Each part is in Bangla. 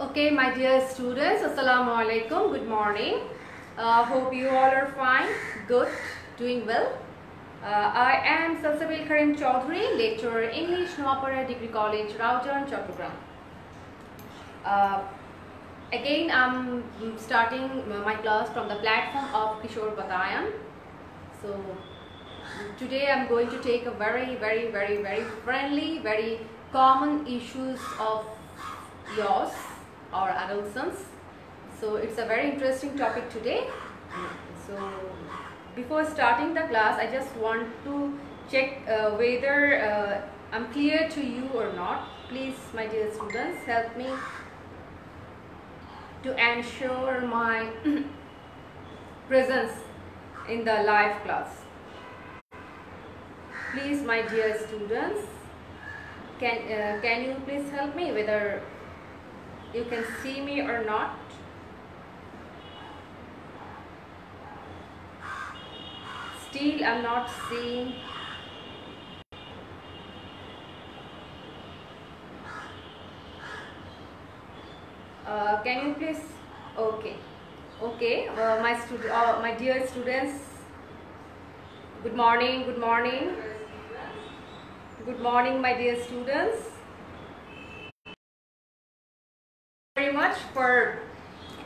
Okay, my dear students, Assalamu alaikum. Good morning. Hope you all are fine, good, doing well. I am Salsabil Karim Chaudhary, lecturer English, Noapara Degree College, Raujan, Chattogram. Again, I'm starting my class from the platform of Kishore Batayan. So today I'm going to take a very friendly, very common issues of yours or adolescence. So it's a very interesting topic today. So before starting the class, I just want to check whether I'm clear to you or not. Please, my dear students, help me to ensure my presence in the live class. Please, my dear students, can you please help me whether you can see me or not? Still, I'm not seeing. Can you please? Okay. My dear students. Good morning. Good morning. Good morning, my dear students. Very much for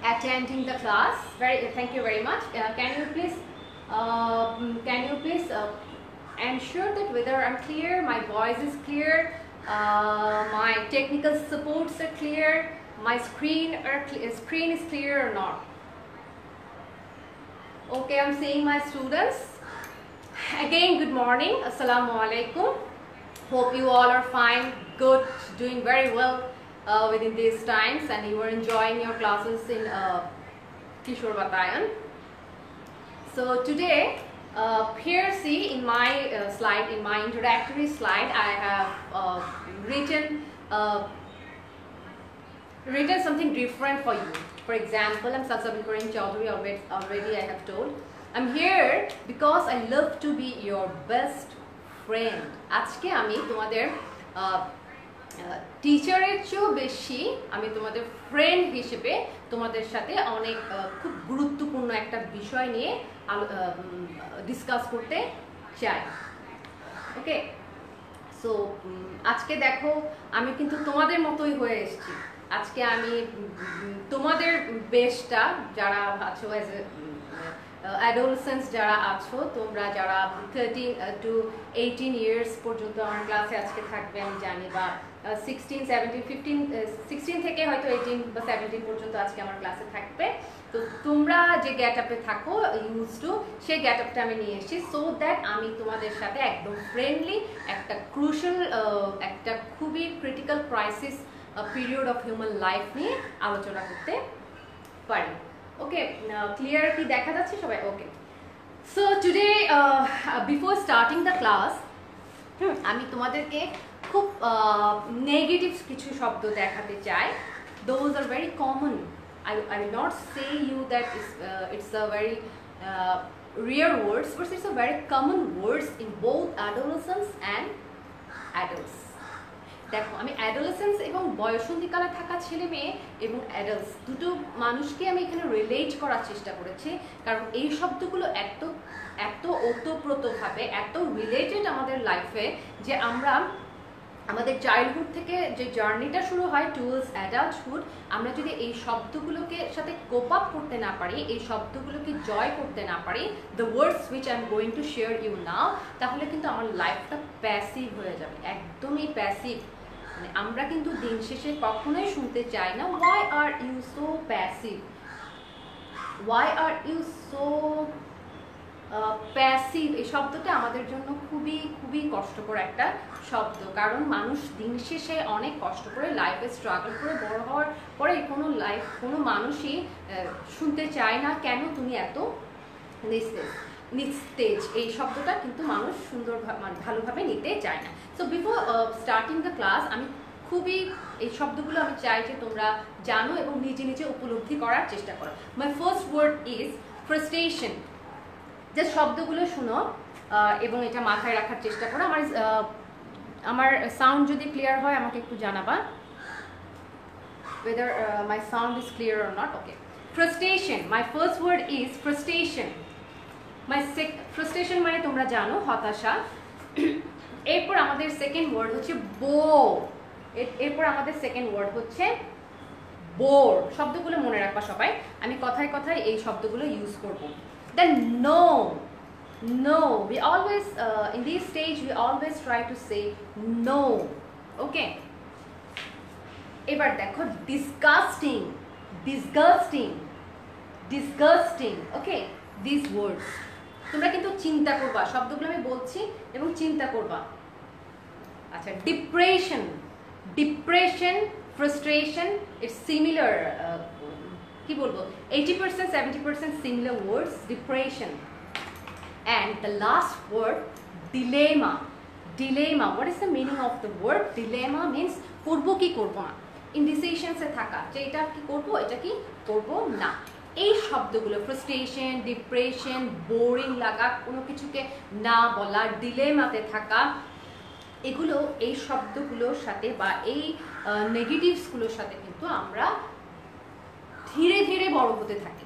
attending the class. Thank you very much. Can you please ensure that whether I'm clear, my voice is clear, my technical supports are clear, my screen is clear or not? Okay, I'm seeing my students. Again, good morning. Assalamu alaikum. Hope you all are fine, good, doing very well within these times, and you are enjoying your classes in Kishore Batayan. So today, here see in my slide, in my introductory slide, I have written something different for you. For example, I'm Salsabil Karim Chaudhary, already I have told. I'm here because I love to be your best friend. আজকে আমি তোমাদের টিচারের চেয়েও বেশি আমি তোমাদের ফ্রেন্ড হিসেবে তোমাদের সাথে অনেক খুব গুরুত্বপূর্ণ একটা বিষয় নিয়ে ডিসকাস করতে চাই। ওকে, সো আজকে দেখো আমি কিন্তু তোমাদের মতোই হয়ে এসেছি। আজকে আমি তোমাদের বেস্টটা যারা আছো অ্যাজ অ্যাডোলসেন্স যারা আছো, তোমরা যারা 13 to 18 ইয়ার্স পর্যন্ত আমার ক্লাসে আজকে থাকবে আমি জানি, বা 16, 17, 15, 16 থেকে হয়তো 18 বা 17 পর্যন্ত আজকে আমার ক্লাসে থাকবে। তো তোমরা যে গেট আপে থাকো ইউজ টু, সেই গেট আপটা আমি নিয়ে এসেছি সো দ্যাট আমি তোমাদের সাথে একদম ফ্রেন্ডলি একটা ক্রুশাল একটা খুবই critical crisis period of human life নিয়ে আলোচনা করতে পারি। ওকে, ক্লিয়ার কি দেখা যাচ্ছে সবাই? Okay, so today before starting the class আমি তোমাদেরকে খুব নেগেটিভ কিছু শব্দ দেখাতে চাই। Those are very common. I will not say you that it's a very rare words, but it's a very common words in both adolescence and adults. দেখো, আমি অ্যাডোলেসেন্স এবং বয়সন্ধিকালে থাকা ছেলে মেয়ে এবং অ্যাডাল্টস দুটো মানুষকে আমি এখানে রিলেট করার চেষ্টা করেছি, কারণ এই শব্দগুলো এত ওতপ্রোতভাবে এত রিলেটেড আমাদের লাইফে যে আমরা আমাদের চাইল্ডহুড থেকে যে জার্নিটা শুরু হয় টুয়ার্ডস অ্যাডাল্টহুড, আমরা যদি এই শব্দগুলোকে সাথে কোপ আপ করতে না পারি, এই শব্দগুলোকে জয় করতে না পারি, the words which I am going to share you now, তাহলে কিন্তু আমার লাইফটা প্যাসিভ হয়ে যাবে, একদমই প্যাসিভ। মানে আমরা কিন্তু দিন শেষে কখনোই শুনতে চাই না why are you so passive, why are you so passive. এই শব্দটা আমাদের জন্য খুবই কষ্টকর একটা শব্দ, কারণ মানুষ দিন শেষে অনেক কষ্ট করে লাইফে স্ট্রাগল করে বড় হওয়ার পরে কোনো মানুষই শুনতে চায় না কেন তুমি এত নিস্তেজ। এই শব্দটা কিন্তু মানুষ ভালোভাবে নিতে চায় না। So before starting the class আমি এই শব্দগুলো আমি চাই যে তোমরা জানো এবং নিজে উপলব্ধি করার চেষ্টা করো। My first word is frustration. যে শব্দগুলো শুনো এবং এটা মাথায় রাখার চেষ্টা করো। আমার সাউন্ড যদি ক্লিয়ার হয় আমাকে একটু জানাবা। whether my sound is clear or not. Okay, frustration. My first word is frustration. frustration মানে তোমরা জানো হতাশা। এরপর আমাদের সেকেন্ড ওয়ার্ড হচ্ছে বোর। এরপর আমাদের সেকেন্ড ওয়ার্ড হচ্ছে বোর। শব্দগুলো মনে রাখবা সবাই, আমি কথায় কথায় এই শব্দগুলো ইউজ করব। দেন no. No, we always in this stage we always try to say no. Okay, এবার দেখো disgusting, disgusting, disgusting. Okay, these words তোমরা কিন্তু চিন্তা করবা, শব্দগুলো আমি বলছি এবং চিন্তা করবা। আচ্ছা, depression, depression, frustration, it's similar, কি বলবো, 80% 70% similar words, depression. And the last word, dilemma. Dilemma, what is the meaning of the word dilemma? Means করব কি করব না, indecisions এ থাকা, যে এটা কি করব এটা কি করব না। এই শব্দগুলো ফ্রাস্ট্রেশন, ডিপ্রেশন, বোরিং লাগা, কোনো কিছুকে না বলা, ডিলেমাতে থাকা, এগুলো এই শব্দগুলোর সাথে বা এই নেগেটিভসগুলোর সাথে কিন্তু আমরা ধীরে ধীরে বড় হতে থাকি।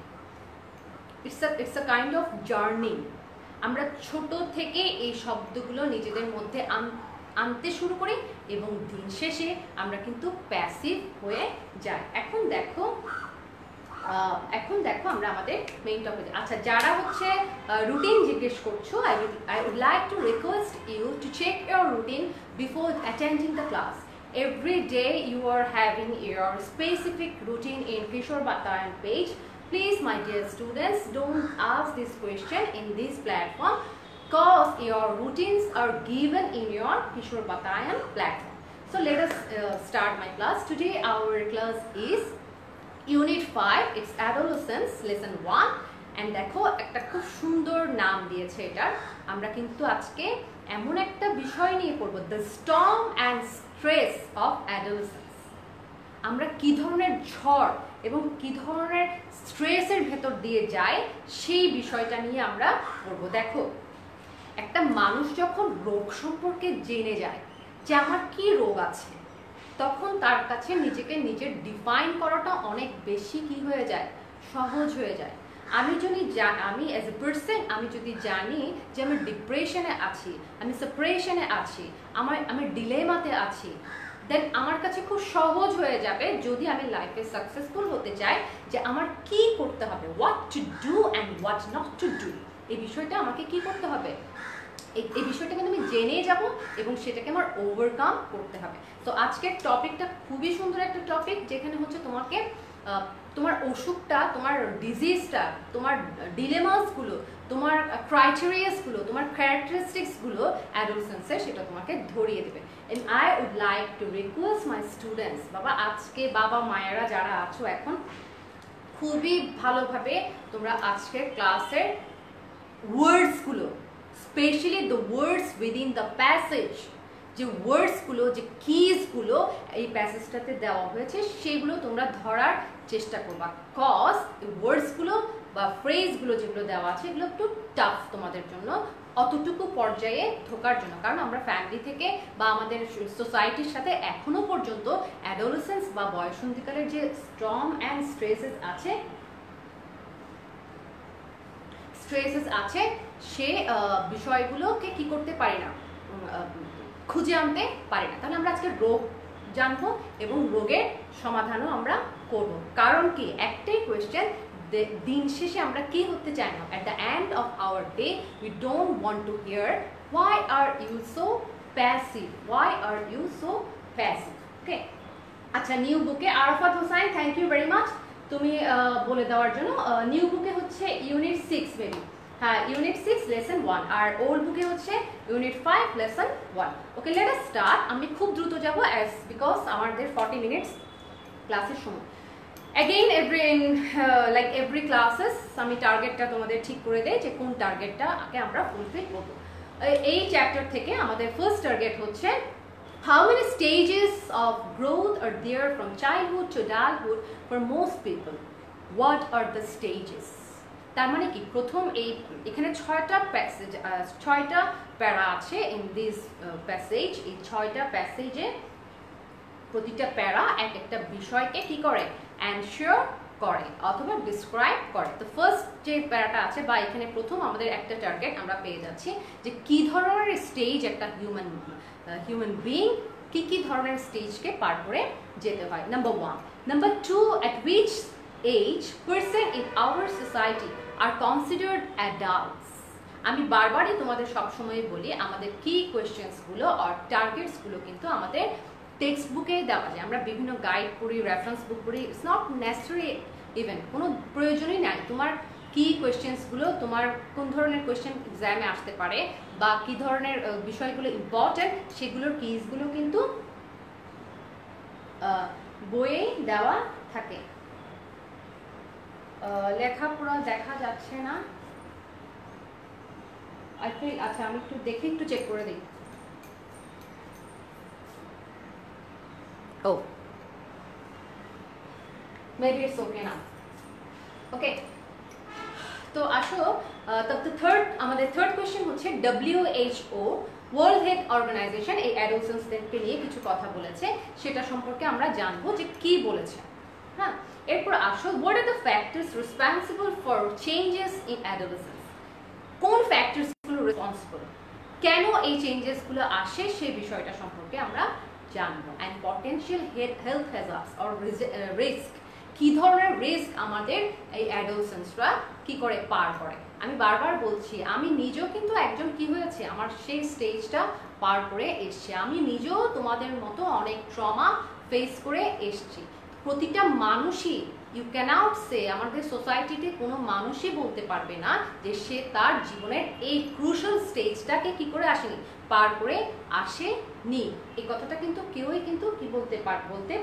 It's a kind of journey. আমরা ছোট থেকে এই শব্দগুলো নিজেদের মধ্যে আনতে শুরু করি এবং দিন শেষে আমরা কিন্তু প্যাসিভ হয়ে যাই। এখন দেখো আমরা আমাদের মেইন টপিক। আচ্ছা, যারা হচ্ছে রুটিন জিজ্ঞেস করছো, I would like to request you to check your routine before attending the class. Every day you are having your specific routine in Kishore Batayan page. Please, my dear students, don't ask this question in this platform because your routines are given in your Kishore Batayan platform. So let us start my class. Today our class is Unit 5, it's Adolescence, Lesson 1. And দেখো একটা খুব সুন্দর নাম দিয়েছে এটার। আমরা কিন্তু আজকে এমন একটা বিষয় নিয়ে পড়ব, the storm and stress of adolescence. আমরা কি ধরনের ঝড় এবং কি ধরনের স্ট্রেসের ভেতর দিয়ে যাই সেই বিষয়টা নিয়ে আমরা পড়ব। দেখো, একটা মানুষ যখন রোগ সম্পর্কে জেনে যায় যে আমার কি রোগ আছে, তখন তার কাছে নিজেকে নিজের ডিফাইন করাটা অনেক বেশি কি হয়ে যায়, সহজ হয়ে যায়। আমি অ্যাজ এ পার্সন আমি যদি জানি যে আমি ডিপ্রেশনে আছি, আমি সেপারেশনে আছি, আমি ডিলেমাতে আছি, দেন আমার কাছে খুব সহজ হয়ে যাবে যদি আমি লাইফে সাকসেসফুল হতে চাই যে আমার কি করতে হবে, what to do and what not to do. এই বিষয়টা আমাকে কি করতে হবে, এই বিষয়টা কিন্তু আমি জেনে যাব এবং সেটাকে আমার ওভারকাম করতে হবে। তো আজকের টপিকটা খুবই সুন্দর একটা টপিক, যেখানে হচ্ছে তোমাকে তোমার অসুখটা, তোমার ডিজিজটা, তোমার ডিলেমাসগুলো, তোমার ক্রাইটেরিয়াসগুলো, তোমার ক্যারেক্টারিস্টিক্সগুলো অ্যাডোলেসেন্সের সেটা তোমাকে ধরিয়ে দেবে। And I would like to request my students, আজকে বাবা মায়েরা যারা আছো এখন খুবই ভালোভাবে তোমরা আজকের ক্লাসের ওয়ার্ডসগুলো, specially the words within the passage, যে ওয়ার্ডসগুলো, যে কিজগুলো এই প্যাসেজটাতে দেওয়া হয়েছে সেগুলো তোমরা ধরার চেষ্টা করবা। কজ এই ওয়ার্ডসগুলো বা ফ্রেজগুলো যেগুলো দেওয়া আছে এগুলো একটু টাফ তোমাদের জন্য, অতটুকু পর্যায়ে ঢোকার জন্য। কারণ আমরা ফ্যামিলি থেকে বা আমাদের সোসাইটির সাথে এখনো পর্যন্ত অ্যাডোলেসেন্স বা বয়সন্ধিকালের যে স্ট্রং অ্যান্ড স্ট্রেসেস আছে সে বিষয়গুলোকে কি করতে পারি না, খুঁজে আনতে পারি না। তাহলে আমরা আজকে রোগ জানবো এবং রোগের সমাধানও আমরা করব। কারণ কি, একটাই কোয়েশ্চেন, দিন শেষে আমরা কি হতে চাই না, at the end of our day we don't want to hear why are you so passive, why are you so passive. Okay, আচ্ছা, নিউ বুকে Arafat Hossain, thank you very much তুমি বলে দেওয়ার জন্য। নিউ বুকে হচ্ছে ইউনিট 6 বেবি, হ্যাঁ, ইউনিট 6 লেসন 1, আর ওল্ড বুকে হচ্ছে unit 5 lesson 1। Okay, let us start. আমি খুব দ্রুত যাব বিকজ আমাদের 40 মিনিটস ক্লাসের সময়। অ্যাগেইন এভরি ক্লাসেস আমি টার্গেটটা তোমাদের ঠিক করে দেই যে কোন টার্গেটটাকে আমরা ফুলফিল করবো। এই চ্যাপ্টার থেকে আমাদের ফার্স্ট টার্গেট হচ্ছে how many stages of growth are there from childhood to adulthood for most people, what are the stages? তার মানে কি, প্রথম এখানে 6টা প্যারা আছে ইন দিস প্যাসেজ। এই 6টা প্যাসেজে প্রতিটা প্যারা এক একটা বিষয়কে কি করে অ্যানসার করে অথবা ডিসক্রাইব করে। তো ফার্স্ট যে প্যারাটা আছে বা এখানে প্রথম আমাদের একটা টার্গেট আমরা পেয়ে যাচ্ছি যে কি ধরনের স্টেজ একটা হিউম্যান বিইং কি ধরনের স্টেজকে পার করে যেতে হয়, number 1। Number 2, at which age person in our society are considered adults। আমি বারবারই তোমাদের সবসময় বলি আমাদের কি কোয়েশ্চেন্সগুলো আর টার্গেটসগুলো কিন্তু আমাদের টেক্সট বুকে দেওয়া যায়, আমরা বিভিন্ন গাইড পড়ি, রেফারেন্স বুক পড়ি, ইটস নট নেসেসারি, ইভেন কোনো প্রয়োজনই নাই। তোমার কি কোয়েশ্চেন্সগুলো, তোমার কোন ধরনের কোয়েশ্চেন এক্সামে আসতে পারে বা কি ধরনের বিষয়গুলো ইম্পর্টেন্ট সেগুলোর কিজগুলো কিন্তু বইয়ে দেওয়া থাকে। লেখাপড়া দেখা যাচ্ছে না, আচ্ছা আমি একটু দেখি, একটু চেক করে দিই। Oh, maybe it's okay now. Okay, তো আসো আমাদের থার্ড কোয়েশ্চেন হচ্ছে WHO ওয়ার্ল্ড হেলথ অর্গানাইজেশন এই অ্যাডোলেসেন্সদেরকে নিয়ে কিছু কথা বলেছে, সেটা সম্পর্কে আমরা জানবো যে কি বলেছে। হ্যাঁ, এরপর আসো what are the factors responsible for changes in adolescence. কোন ফ্যাক্টরসগুলো রেসপন্সিবল, কেন এই চেঞ্জেসগুলো আসে সেই বিষয়টা সম্পর্কে আমরা জানবো। And potential health hazards or risk, কি ধরনের রিস্ক আমাদের এই অ্যাডোলেসেন্সরা কি করে পার করে। আমি বারবার বলছি আমি নিজেও কিন্তু একজন কি হয়েছে, আমার সেই স্টেজটা পার করে এসছি, আমি নিজেও তোমাদের মতো অনেক ট্রমা ফেস করে এসছি। প্রতিটা মানুষই, ইউ ক্যানট সে, আমাদের সোসাইটিতে কোনো মানুষই বলতে পারবে না যে সে তার জীবনের এই ক্রুশাল স্টেজটাকে কি করে আসেনি, পার করে আসেনি। এই কথাটা কিন্তু কেউই কিন্তু কি বলতে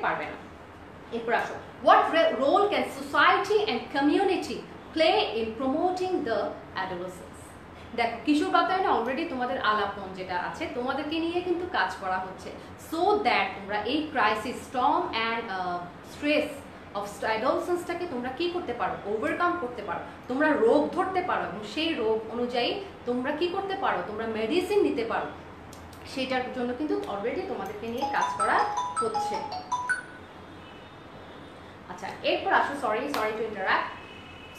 পারবে না। এরপর আসো, what role can society and community play in promoting the adolescence. দেখো কিশোর বাতায়নে অলরেডি তোমাদের আলাপন যেটা আছে তোমাদেরকে নিয়ে কিন্তু কাজ করা হচ্ছে, সো দ্যাট তোমরা এই crisis, storm and stress of অ্যাডোলেসেন্সটাকে তোমরা কি করতে পারো, ওভারকাম করতে পারো, তোমরা রোগ ধরতে পারো এবং সেই রোগ অনুযায়ী তোমরা কি করতে পারো, তোমরা মেডিসিন নিতে পারো, সেটার জন্য কিন্তু অলরেডি তোমাদেরকে নিয়ে কাজ করা হচ্ছে। আচ্ছা এরপর আসো, sorry to interrupt.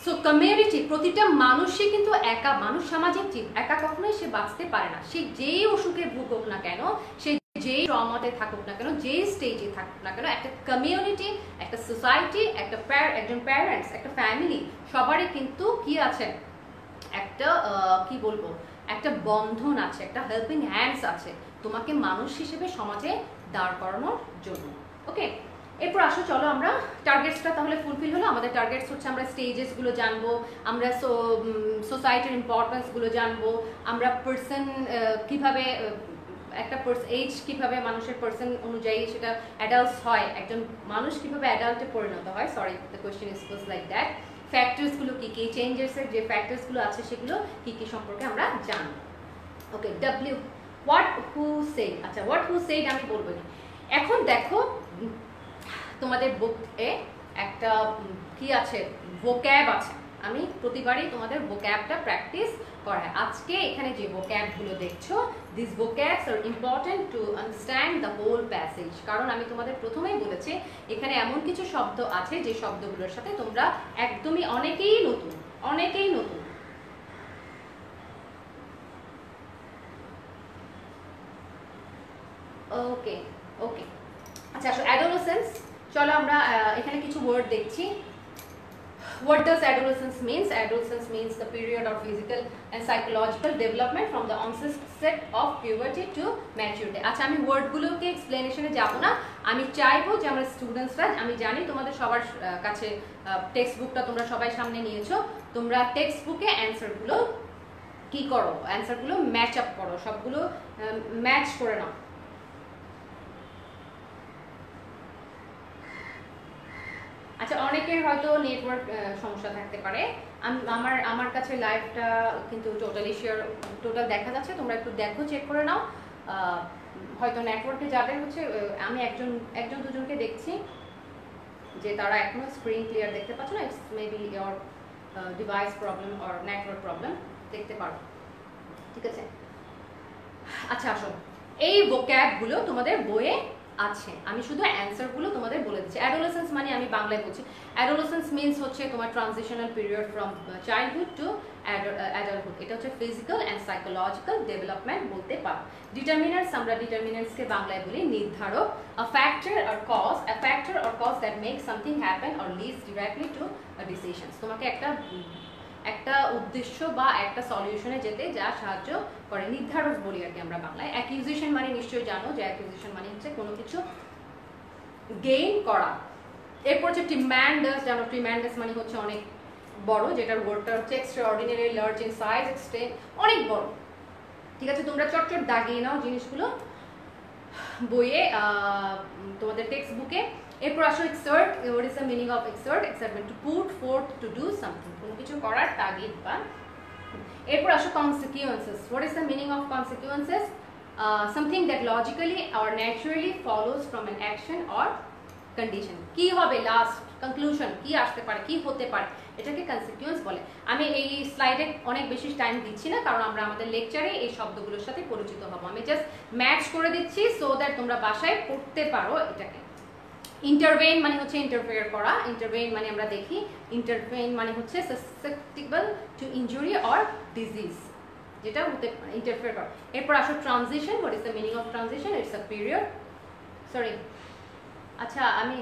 So community, প্রতিটা মানুষই কিন্তু একা, মানুষ সামাজিক জীব, একা কখনোই সে বাঁচতে পারে না। সে যেই অসুখে ভুগুক না কেন, সে যেই ট্রমাতে থাকুক না কেন, যেই স্টেজে থাকুক না কেন, একটা কমিউনিটি, একটা সোসাইটি, একজন প্যারেন্টস, একটা ফ্যামিলি, সবারই কিন্তু কি আছে, একটা কি বলবো, একটা বন্ধন আছে, একটা হেল্পিং হ্যান্ডস আছে তোমাকে মানুষ হিসেবে সমাজে দাঁড় করানোর জন্য। ওকে, এরপর আসো চলো আমরা টার্গেটসটা তাহলে ফুলফিল হলো। আমাদের টার্গেটস হচ্ছে আমরা স্টেজেসগুলো জানবো, আমরা সোসাইটির ইম্পর্টেন্সগুলো জানবো, আমরা পার্সন কিভাবে একটা এজ কিভাবে মানুষের পার্সন অনুযায়ী সেটা অ্যাডাল্টস হয়, একজন মানুষ কিভাবে অ্যাডাল্টে পরিণত হয়, sorry the question is was like that. ফ্যাক্টরসগুলো কী কী, চেঞ্জেসের যে ফ্যাক্টরসগুলো আছে সেগুলো কী কী সম্পর্কে আমরা জানবো। Okay, what who said. আচ্ছা হোয়াট হু সেড আমি বলবো না। এখন দেখো তোমাদের বুকে একটা কি আছে, ভোক্যাব আছে, আমি প্রতিবারই তোমাদের ভোক্যাবটা প্র্যাকটিস করাই। আজকে এখানে যে ভোক্যাবগুলো দেখছো, this vocabs are important to understand the whole passage. কারণ আমি তোমাদের প্রথমেই বলেছি এখানে এমন কিছু শব্দ আছে যে শব্দগুলোর সাথে তোমরা একদমই অনেকেই নতুন। ওকে ওকে, আচ্ছা আসো অ্যাডোলেসেন্স, চলো আমরা এখানে কিছু ওয়ার্ড দেখছি। What does adolescence means? Adolescence means the period of physical and psychological development from the onset of puberty to maturity. আচ্ছা আমি ওয়ার্ডগুলোকে এক্সপ্লেনেশনে যাব না, আমি চাইবো যে আমরা স্টুডেন্টসরা, আমি জানি তোমাদের সবার কাছে টেক্সট বুকটা তোমরা সবাই সামনে নিয়েছো, তোমরা টেক্সট বুকে অ্যান্সারগুলো কি করো, অ্যান্সারগুলো ম্যাচ আপ করো, সবগুলো ম্যাচ করে নাও। আচ্ছা অনেকের হয়তো নেটওয়ার্ক সমস্যা থাকতে পারে, আমার কাছে লাইভটা কিন্তু টোটাল দেখা যাচ্ছে, তোমরা একটু দেখো, চেক করে নাও। হয়তো নেটওয়ার্কে যাদের হচ্ছে, আমি একজন দুজনকে দেখছি যে তারা এখনো স্ক্রিন ক্লিয়ার দেখতে পাচ্ছ না, it's maybe your device problem or network problem, দেখতে পারো, ঠিক আছে। আচ্ছা আসো, এই ভোক্যাবগুলো তোমাদের বইয়ে আছে, আমি শুধু অ্যান্সারগুলো তোমাদের বলে দিচ্ছি। অ্যাডোলেসেন্স মানে আমি বাংলায় বলছি, অ্যাডোলেসেন্স মিনস হচ্ছে তোমার transitional period from childhood to adulthood. এটা হচ্ছে ফিজিক্যাল অ্যান্ড সাইকোলজিক্যাল ডেভেলপমেন্ট বলতে পারো। ডিটারমিনান্টস, আমরা ডিটারমিনান্টসকে বাংলায় বলি নির্ধারক। A factor or cause that make something happen or leads directly to decisions. তোমাকে একটা উদ্দেশ্য বা একটা সলিউশনে যেতে যা সাহায্য করে, নির্ধারক বলি আর কি আমরা বাংলায়। অ্যাকিউজিশন মানে নিশ্চয়ই জানো যে অ্যাকিউজিশন মানে হচ্ছে কোনো কিছু গেইন করা। এরপর হচ্ছে ট্রিম্যান্ডাস, জানো ট্রিম্যান্ডাস মানে হচ্ছে অনেক বড়, যেটার ওয়ার্ডটা হচ্ছে extraordinary, large in size, extent, অনেক বড়। ঠিক আছে, তোমরা চটচট দাগিয়ে নাও জিনিসগুলো বইয়ে, তোমাদের টেক্সট বুকে। এরপর আসো excerpt. What is the meaning of excerpt? Excerpt to put fourth, to do something, কোনো কিছু করার তাগিদ বা। এরপর আসো consequences. What is the meaning of consequences? Something that logically or naturally follows from an action or condition. কি হবে লাস্ট কনক্লুশন, কি আসতে পারে, কি হতে পারে, এটাকে কনসিকুয়েন্স বলে। আমি এই স্লাইডে অনেক বেশি টাইম দিচ্ছি না, কারণ আমরা আমাদের লেকচারে এই শব্দগুলোর সাথে পরিচিত হব। আমি জাস্ট ম্যাচ করে দিচ্ছি সো দ্যাট তোমরা বাসায় পড়তে পারো এটাকে। ইন্টারভেইন মানে হচ্ছে ইন্টারফেয়ার করা। ইন্টারভেইন মানে আমরা দেখি, ইন্টারভেইন মানে হচ্ছে susceptible two injury or disease, যেটা হতে ইন্টারফেয়ার করা। এরপর আসো transition. What is the meaning of transition? It's a period, sorry আচ্ছা আমি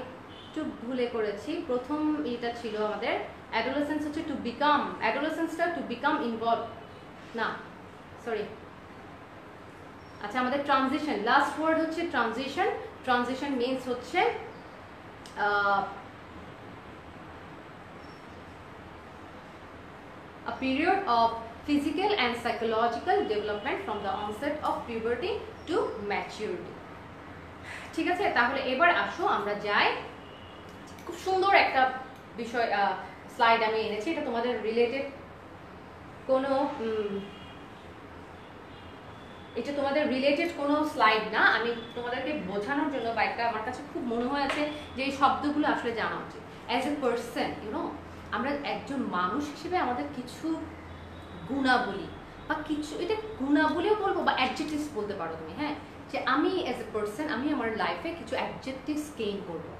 একটু ভুলে করেছি, প্রথম এটা ছিল আমাদের অ্যাডোলেসেন্স হচ্ছে টু বিকাম, অ্যাডোলেসেন্সটা টু বিকাম ইনভলভ না, সরি। আচ্ছা আমাদের ট্রানজিশন, লাস্ট ওয়ার্ড হচ্ছে ট্রানজিশন। ট্রানজিশন মিনস হচ্ছে a period of physical and psychological development from the onset of puberty to maturity. ঠিক আছে, তাহলে এবার আসো আমরা যাই। খুব সুন্দর একটা বিষয় স্লাইড আমি এনেছি, এটা তোমাদের রিলেটেড কোনো এটা তোমাদের রিলেটেড কোনো স্লাইড না, আমি তোমাদেরকে বোঝানোর জন্য বা একটা আমার কাছে খুব মনে হয়েছে যে এই শব্দগুলো আসলে জানা উচিত। অ্যাজ এ পার্সন ইউনো, আমরা একজন মানুষ হিসেবে আমাদের কিছু গুণাবলী বা কিছু, এটা গুণাবলীও বলবো বা অ্যাডজেক্টিভস বলতে পারো তুমি, হ্যাঁ, যে আমি অ্যাজ এ পার্সন আমি আমার লাইফে কিছু অ্যাডজেক্টিভস গেইন করবো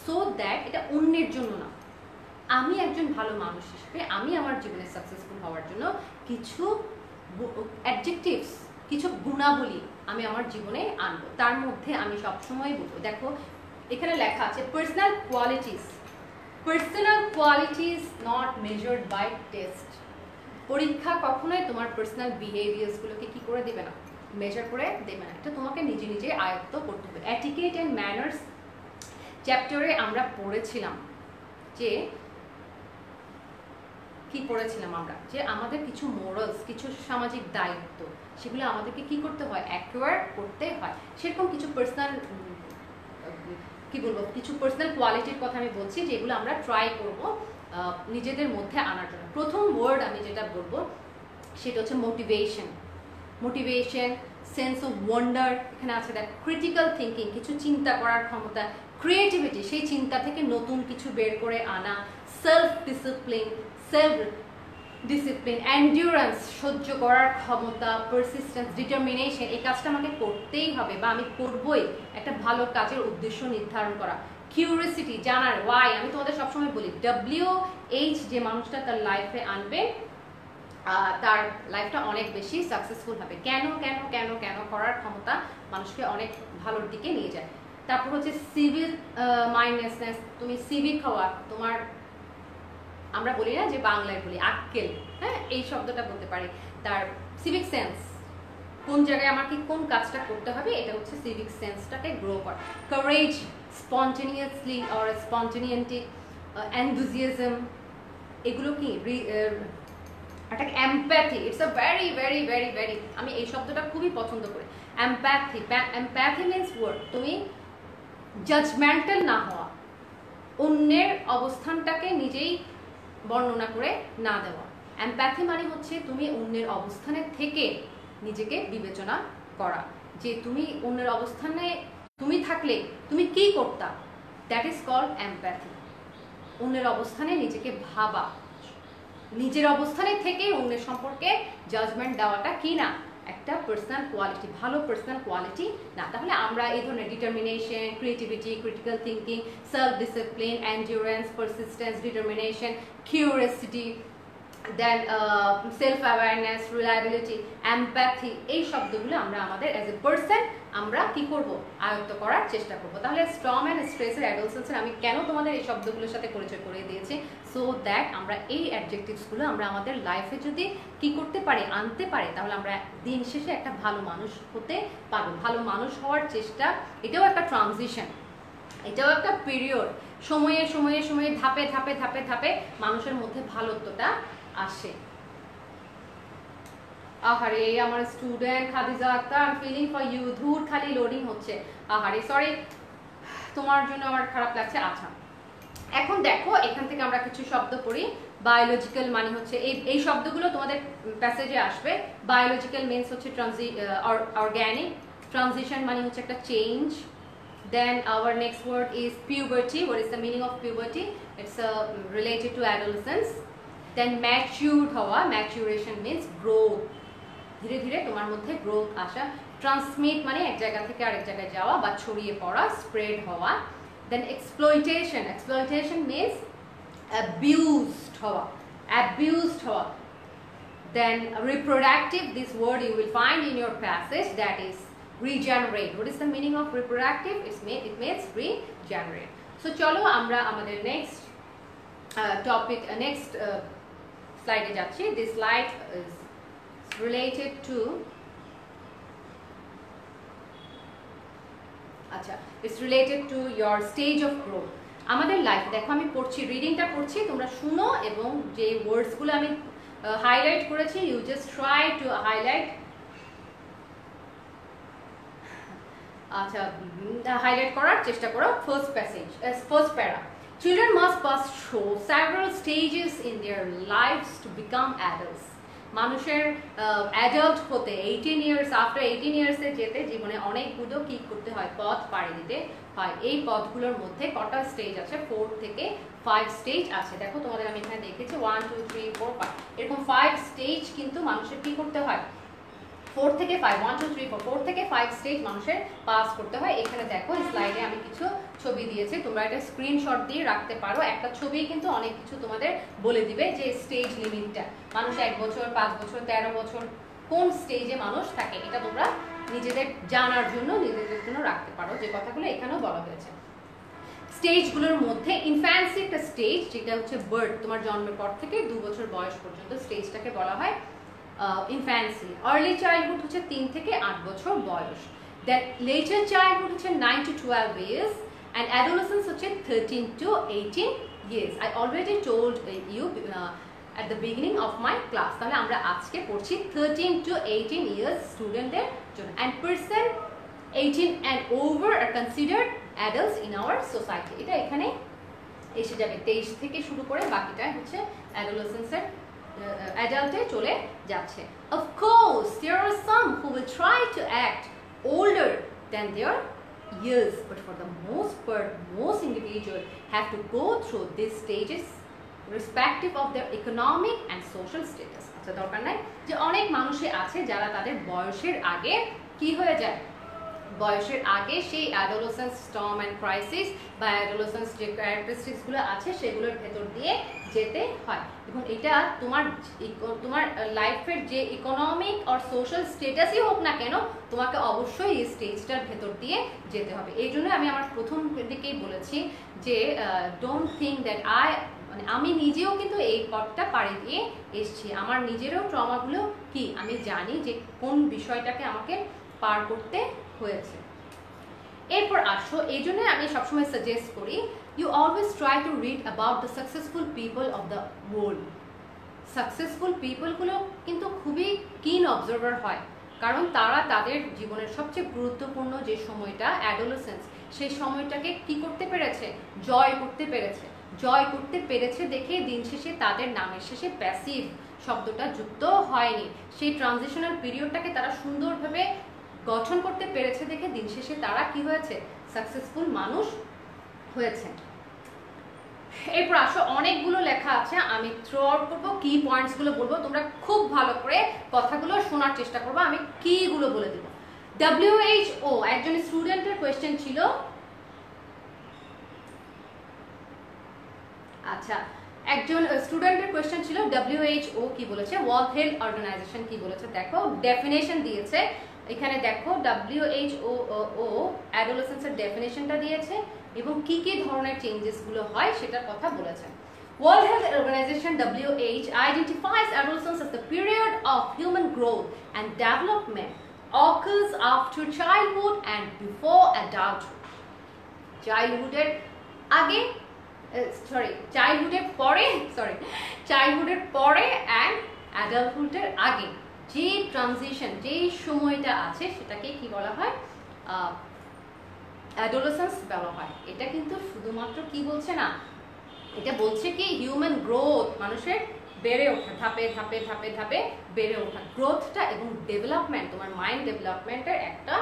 সো দ্যাট এটা অন্যের জন্য না, আমি একজন ভালো মানুষ হিসেবে আমি আমার জীবনে সাকসেসফুল হওয়ার জন্য কিছু অ্যাডজেক্টিভস, কিছু গুণাবলী আমি আমার জীবনে আনবো। তার মধ্যে আমি সবসময় বলবো, দেখো এখানে লেখা আছে personal qualities. Personal qualities not measured by test. পরীক্ষা কখনোই তোমার পার্সোনাল বিহেভিয়ার্সগুলোকে কি করে দেবে না, মেজার করে দেবে না, এটা তোমাকে নিজে নিজে আয়ত্ত করতে হবে। এটিকেট অ্যান্ড ম্যানার্স চ্যাপ্টারে আমরা পড়েছিলাম যে কি পড়েছিলাম আমরা, যে আমাদের কিছু মোরালস, কিছু সামাজিক দায়িত্ব, সেগুলো আমাদেরকে কি করতে হয়, অ্যাকোয়ার করতে হয়। সেরকম কিছু পার্সোনাল কি বলবো, কিছু পার্সোনাল কোয়ালিটির কথা আমি বলছি, যেগুলো আমরা ট্রাই করব নিজেদের মধ্যে আনার জন্য। প্রথম ওয়ার্ড আমি যেটা বলবো সেটা হচ্ছে motivation. Motivation, sense of wonder, এখানে আছে দেখ, ক্রিটিক্যাল থিঙ্কিং, কিছু চিন্তা করার ক্ষমতা, ক্রিয়েটিভিটি, সেই চিন্তা থেকে নতুন কিছু বের করে আনা, সেলফ ডিসিপ্লিন, এন্ডিউরেন্স, সহ্য করার ক্ষমতা, পারসিস্টেন্স, ডিটারমিনেশন, এই কাজটা আমাকে করতেই হবে বা আমি করবই, একটা ভালো কাজের উদ্দেশ্য নির্ধারণ করা, কিউরিওসিটি, জানার, ওয়াই। আমি তোমাদের সবসময় বলি WH যে মানুষটা তার লাইফে আনবে তার লাইফটা অনেক বেশি সাকসেসফুল হবে। কেন কেন কেন কেন করার ক্ষমতা মানুষকে অনেক ভালোর দিকে নিয়ে যায়। তারপর হচ্ছে সিভিক মাইন্ডনেসনেস, তুমি সিভিক হওয়া, তোমার আমরা বলি না যে বাংলায় বলি আক্কেল, হ্যাঁ, এই শব্দটা বলতে পারি। তার সিভিক সেন্স, কোন জায়গায় আমাকে কোন কাজটা করতে হবে, এটা হচ্ছে সিভিক সেন্সটাকে গ্রো করা। কারেজ, স্পন্টেনিয়াসলি অর স্পন্টেনিয়াটি, এনথুজিয়াজম, এগুলো কি একটা empathy. It's a very very very very, আমি এই শব্দটা খুবই পছন্দ করি। এমপ্যাথি, এমপ্যাথি মিনস ওয়ার্ড, তুমি জাজমেন্টাল না হওয়া, অন্যের অবস্থানটাকে নিজেই বর্ণনা করে না দেওয়া। এমপ্যাথি মানে হচ্ছে তুমি অন্যের অবস্থানে থেকে নিজেকে বিবেচনা করা, যে তুমি অন্যের অবস্থানে তুমি থাকলে তুমি কি করতা, দ্যাট ইজ কল্ড এমপ্যাথি। অন্যের অবস্থানে নিজেকে ভাবা, নিজের অবস্থানে থেকে অন্যের সম্পর্কে জাজমেন্ট দেওয়াটা কি না, একটা পার্সোনাল কোয়ালিটি, ভালো পার্সোনাল কোয়ালিটি না। তাহলে আমরা এই ধরনের determination, creativity, critical thinking, self discipline, endurance, persistence, determination, curiosity, then self awareness, reliability, empathy, এই শব্দগুলো আমরা আমাদের অ্যাজ এ পার্সন আমরা কি করব, আয়ত্ত করার চেষ্টা করব। তাহলে স্টর্ম অ্যান্ড স্ট্রেসের অ্যাডোলেসেন্সের আমি কেন তোমাদের এই শব্দগুলোর সাথে পরিচয় করে দিয়েছি, সো দ্যাট আমরা এই অ্যাডজেক্টিভসগুলো আমরা আমাদের লাইফে যদি কি করতে পারি, আনতে পারি, তাহলে আমরা দিন শেষে একটা ভালো মানুষ হতে পারবো। ভালো মানুষ হওয়ার চেষ্টা, এটাও একটা ট্রানজিশন, এটাও একটা পিরিয়ড। সময়ে সময়ে সময়ে ধাপে ধাপে ধাপে ধাপে মানুষের মধ্যে ভালোত্বটা আসে। আহারে আমার student Khadija Akter, I am feeling for you, ধুর খালি লোডিং হচ্ছে, আহারে সরি, তোমার জন্য আমার খারাপ লাগছে। আচ্ছা, এখন দেখো এখান থেকে আমরা কিছু শব্দ পড়ি। বায়োলজিক্যাল মানে হচ্ছে এই শব্দগুলো তোমাদের প্যাসেজে আসবে। বায়োলজিক্যাল মিনস হচ্ছে অর্গানিক, ট্রানজিশন মানে হচ্ছে একটা change. Then our next word is puberty. What is the meaning of puberty? It's related to adolescence. Then matured হওয়া, maturation means growth, ধীরে ধীরে তোমার মধ্যে গ্রোথ আসা। ট্রান্সমিট মানে এক জায়গা থেকে আরেক জায়গায় যাওয়া বা ছড়িয়ে পড়া, স্প্রেড হওয়া। Then exploitation, exploitation means abused হওয়া, অ্যাবিউজড হওয়া। Then reproductive, this word you will find in your passage, that is regenerate. What is the meaning of reproductive? It means regenerate. So চলো আমরা আমাদের next topic, next slide এ যাচ্ছি. This slide is related to আচ্ছা, it's related to your stage of growth. আমাদের লাইফ, দেখো আমি পড়ছি, রিডিংটা পড়ছি, তোমরা শুনো এবং যে ওয়ার্ডসগুলো আমি হাইলাইট করেছি, you just try to highlight, আচ্ছা হাইলাইট করার চেষ্টা করো। ফার্স্ট প্যাসেজ, ফার্স্ট প্যারা, children must pass through several stages in their lives to become adults. মানুষের অ্যাডাল্ট হতে 18 ইয়ার্স, আফটার 18 ইয়ার্সে যেতে জীবনে অনেকগুলো কি করতে হয়, পথ পাড়ি দিতে হয়। এই পথগুলোর মধ্যে কটা স্টেজ আছে, 4 থেকে 5 স্টেজ আছে। দেখো তোমাদের আমি এখানে দেখেছি 1 2 3 4 5 এরকম 5 স্টেজ কিন্তু মানুষের কি করতে হয়, 4 থেকে 5, 1 2 3 4 থেকে 5 স্টেজ মানুষের পাস করতে হয়। এখানে দেখো স্লাইডে আমি কিছু ছবি দিয়েছি, তোমরা এটা স্ক্রিনশট দিয়ে রাখতে পারো। একটা ছবি কিন্তু অনেক কিছু তোমাদের বলে দিবে যে স্টেজ লিমিটটা, মানুষ 1 বছর, 5 বছর, 13 বছর কোন স্টেজে মানুষ থাকে, এটা তোমরা নিজেদের জানার জন্য, নিজেদের জন্য রাখতে পারো, যে কথাগুলো এখানেও বলা হয়েছে। স্টেজগুলোর মধ্যে ইনফ্যান্সি একটা স্টেজ, যেটা হচ্ছে বার্থ, তোমার জন্মের পর থেকে 2 বছর বয়স পর্যন্ত স্টেজটাকে বলা হয় ইনফ্যান্সি। আর্লি চাইল্ডহুড হচ্ছে 3 থেকে 8 বছর বয়স। দেন লেটার চাইল্ডহুড হচ্ছে 9 to 12 years, and adolescence হচ্ছে 13 to 18 years. I already told you at the beginning of my class. তাহলে আমরা আজকে পড়ছি 13 to 18 years স্টুডেন্টদের জন্য, and person 18 and over are considered adults in our society. এটা এখানে এসে যাবে, 23 থেকে শুরু করে বাকিটা হচ্ছে অ্যাডোলেসেন্সের অ্যাডাল্টে চলে যাচ্ছে। Of course there are some who will try to act older than their years, but for the most part most individuals have to go through these stages respective of their economic and social status. আচ্ছা, দরকার নাই যে অনেক মানুষই আছে যারা তাদের বয়সের আগে কি হয়ে যায়, বয়সের আগে সেই অ্যাডোলেসেন্স স্টর্ম অ্যান্ড ক্রাইসিস বা অ্যাডোলেসেন্স যে ক্যারেক্টারিস্টিক্সগুলো আছে সেগুলোর ভেতর দিয়ে যেতে হয়। এবং এটা তোমার লাইফের যে ইকোনমিক আর সোশ্যাল স্টেটাসই হোক না কেন, তোমাকে অবশ্যই এই স্টেজটার ভেতর দিয়ে যেতে হবে। এই জন্য আমি আমার প্রথম দিকেই বলেছি যে ডোন্ট থিঙ্ক দ্যাট মানে আমি নিজেও কিন্তু এই পথটা পাড়ি দিয়ে এসেছি, আমার নিজেরও ট্রমাগুলো কি আমি জানি যে কোন বিষয়টাকে আমাকে পার করতে হয়েছে। এরপর আসো, এই জন্য আমি সবসময় সাজেস্ট করি you always try to read about the successful people of the world. Successful পিপলগুলো কিন্তু খুবই কিন অবজার্ভার হয়, কারণ তারা তাদের জীবনের সবচেয়ে গুরুত্বপূর্ণ যে সময়টা অ্যাডোলেসেন্স, সেই সময়টাকে কি করতে পেরেছে, জয় করতে পেরেছে। জয় করতে পেরেছে দেখে দিন শেষে তাদের নামের শেষে প্যাসিভ শব্দটা যুক্ত হয়নি। সেই ট্রানজিশনাল পিরিয়ডটাকে তারা সুন্দরভাবে গঠন করতে পেরেছে দেখে দিন শেষে তারা কি হয়েছে, সাকসেসফুল মানুষ হয়েছে। এরপর আসো অনেকগুলো লেখা আছে, আমি থ্রো আউট করবো, কি পয়েন্টস গুলো বলবো, তোমরা খুব ভালো করে কথাগুলো শোনার চেষ্টা করবো, আমি কি গুলো বলে দেবো। WHO একজন স্টুডেন্টের কোয়েশ্চেন ছিল, আচ্ছা একজন স্টুডেন্টের কোয়েশ্চেন ছিল WHO কি বলেছে, ওয়ার্ল্ড হেলথ অর্গানাইজেশন কি বলেছে। দেখো ডেফিনেশন দিয়েছে এখানে, দেখো WHO অ্যাডোলেসেন্সের ডেফিনেশনটা দিয়েছে এবং কি কি ধরনের চেঞ্জেস গুলো হয় সেটার কথা বলেছে। World Health Organization (WHO) identifies adolescence as the period of human growth and development occurs after childhood and before adulthood. চাইল্ডহুডের আগে চাইল্ডহুডের পরে অ্যান্ড অ্যাডাল্টহুডের আগে যে ট্রানজিশন, যে সময়টা আছে সেটাকে কি বলা হয়, অ্যাডোলেসেন্স বলা হয়। এটা কিন্তু শুধুমাত্র কি বলছে না, এটা বলছে কি হিউম্যান গ্রোথ, মানুষের বেড়ে ওঠা, ধাপে ধাপে ধাপে ধাপে বেড়ে ওঠা গ্রোথটা এবং ডেভেলপমেন্ট, তোমার মাইন্ড ডেভেলপমেন্টের একটা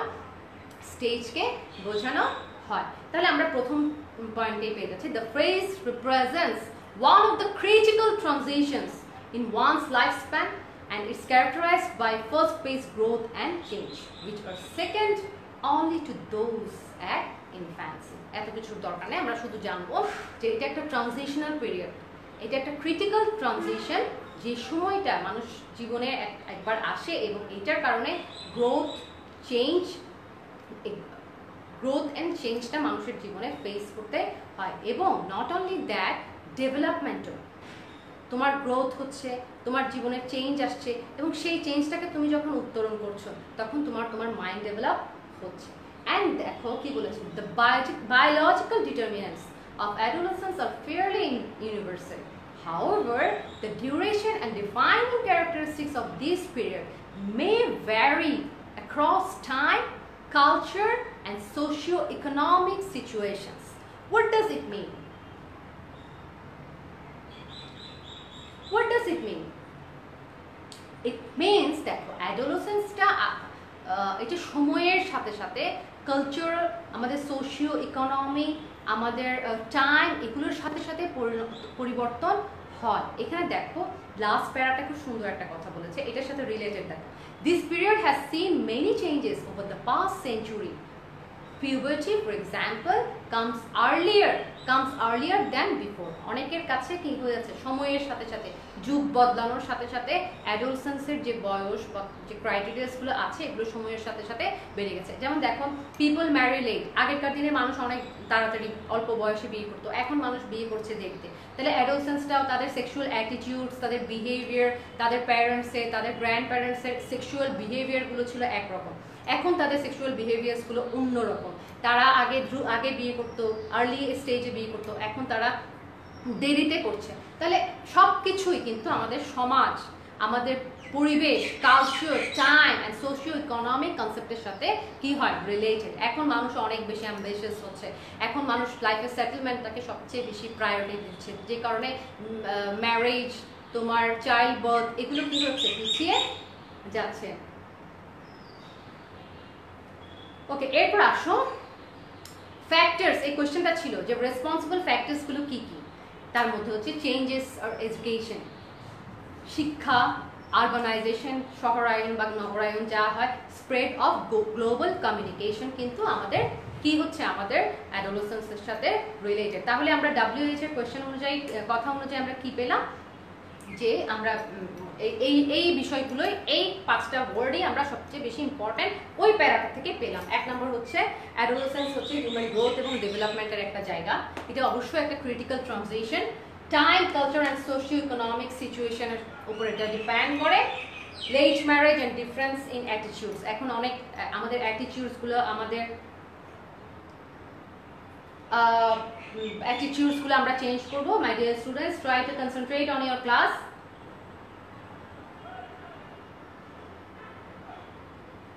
স্টেজকে বোঝানো হয়। তাহলে আমরা প্রথম পয়েন্টে পেয়ে যাচ্ছি, the phrase represents one of the critical transitions in one's lifespan and is characterized by first phase growth and change which are second only to those at infancy. এত কিছুর দরকার নেই, আমরা শুধু জানবো যে এটা একটা ট্রানজিশনাল পিরিয়ড, এটা একটা ক্রিটিক্যাল ট্রানজিশন, যে সময়টা মানুষ জীবনে একবার আসে এবং এটার কারণে গ্রোথ অ্যান্ড চেঞ্জটা মানুষের জীবনে ফেস করতে হয়। এবং নট অনলি দ্যাট, ডেভেলপমেন্টও, তোমার গ্রোথ হচ্ছে, তোমার জীবনে চেঞ্জ আসছে এবং সেই চেঞ্জটাকে তুমি যখন উত্তরণ করছো তখন তোমার মাইন্ড ডেভেলপ হচ্ছে। অ্যান্ড দেখো কি বলেছে, the biological determinants of adolescence are fairly universal. However, the duration and defining characteristics of this period may vary across time, culture, and socio-economic situations. What does it mean? What does it mean? It means দেখো অ্যাডোলেসেন্সটা এটা সময়ের সাথে সাথে কালচারাল, আমাদের সোশিও ইকোনমি, আমাদের টাইম, এগুলোর সাথে সাথে পরিবর্তন হয়। এখানে দেখো লাস্ট প্যারাটা খুব সুন্দর একটা কথা বলেছে, এটার সাথে রিলেটেড। দেখো, this period has seen many changes over the past century. Puberty, for example, comes earlier than before. অনেকের কাছে কি হয়ে যাচ্ছে, সময়ের সাথে সাথে, যুগ বদলানোর সাথে সাথে অ্যাডোলেসেন্সের যে বয়স বা যে ক্রাইটেরিয়াসগুলো আছে এগুলো সময়ের সাথে সাথে বেড়ে গেছে। যেমন দেখো, পিপল ম্যারি লেট, আগেরকার দিনে মানুষ অনেক তাড়াতাড়ি অল্প বয়সে বিয়ে করতো, এখন মানুষ বিয়ে করছে দেখতে। তাহলে অ্যাডোলেসেন্সটাও তাদের সেক্সুয়াল অ্যাটিটিউডস, তাদের বিহেভিয়ার, তাদের প্যারেন্টসের, তাদের গ্র্যান্ড প্যারেন্টসের সেক্সুয়াল বিহেভিয়ারগুলো ছিল একরকম, এখন তাদের সেক্সুয়াল বিহেভিয়ার্সগুলো অন্যরকম। তারা আগে বিয়ে করতো, আর্লি স্টেজে বিয়ে করতো, এখন তারা দেরিতে করছে। তাহলে সব কিছুই কিন্তু আমাদের সমাজ, আমাদের পরিবেশ, culture, time and socio economic কনসেপ্টের সাথে কি হয়, রিলেটেড। এখন মানুষ অনেক বেশি অ্যাম্বিশিয়াস হচ্ছে, এখন মানুষ লাইফের সেটেলমেন্টটাকে সবচেয়ে বেশি প্রায়োরিটি দিচ্ছে, যে কারণে ম্যারেজ, তোমার চাইল্ড বার্থ, এগুলো কি হচ্ছে, পিছিয়ে যাচ্ছে। ওকে, এরপর আসো ফ্যাক্টরস। এই কোয়েশ্চেনটা ছিল যে রেসপন্সিবল ফ্যাক্টরসগুলো কি কি, তার মধ্যে হচ্ছে চেঞ্জেস আর এডুকেশন, শিক্ষা, আরবানাইজেশন, শহরায়ন বা নগরায়ন যা হয়, স্প্রেড অফ গ্লোবাল কমিউনিকেশন কিন্তু আমাদের কি হচ্ছে, আমাদের অ্যাডোলেসেন্সের সাথে রিলেটেড। তাহলে আমরা WHO এর কোয়েশ্চেন অনুযায়ী, কথা অনুযায়ী আমরা কি পেলাম, যে আমরা এই বিষয়গুলোই, এই 5টা ওয়ার্ডই আমরা সবচেয়ে বেশি ইম্পর্টেন্ট ওই প্যারাটা থেকে পেলাম। 1 নম্বর হচ্ছে অ্যাডোলেসেন্স হচ্ছে হিউম্যান গ্রোথ এবং ডেভেলপমেন্টের একটা জায়গা, এটা অবশ্যই একটা critical transition, time, culture and socio economic সিচুয়েশনের উপর এটা ডিপেন্ড করে। Late marriage and difference in attitudes, এখন অনেক আমাদের অ্যাটিটিউডসগুলো, আমাদের অ্যাটিটিউডসগুলো আমরা চেঞ্জ করবো। My dear students, try to concentrate on your class.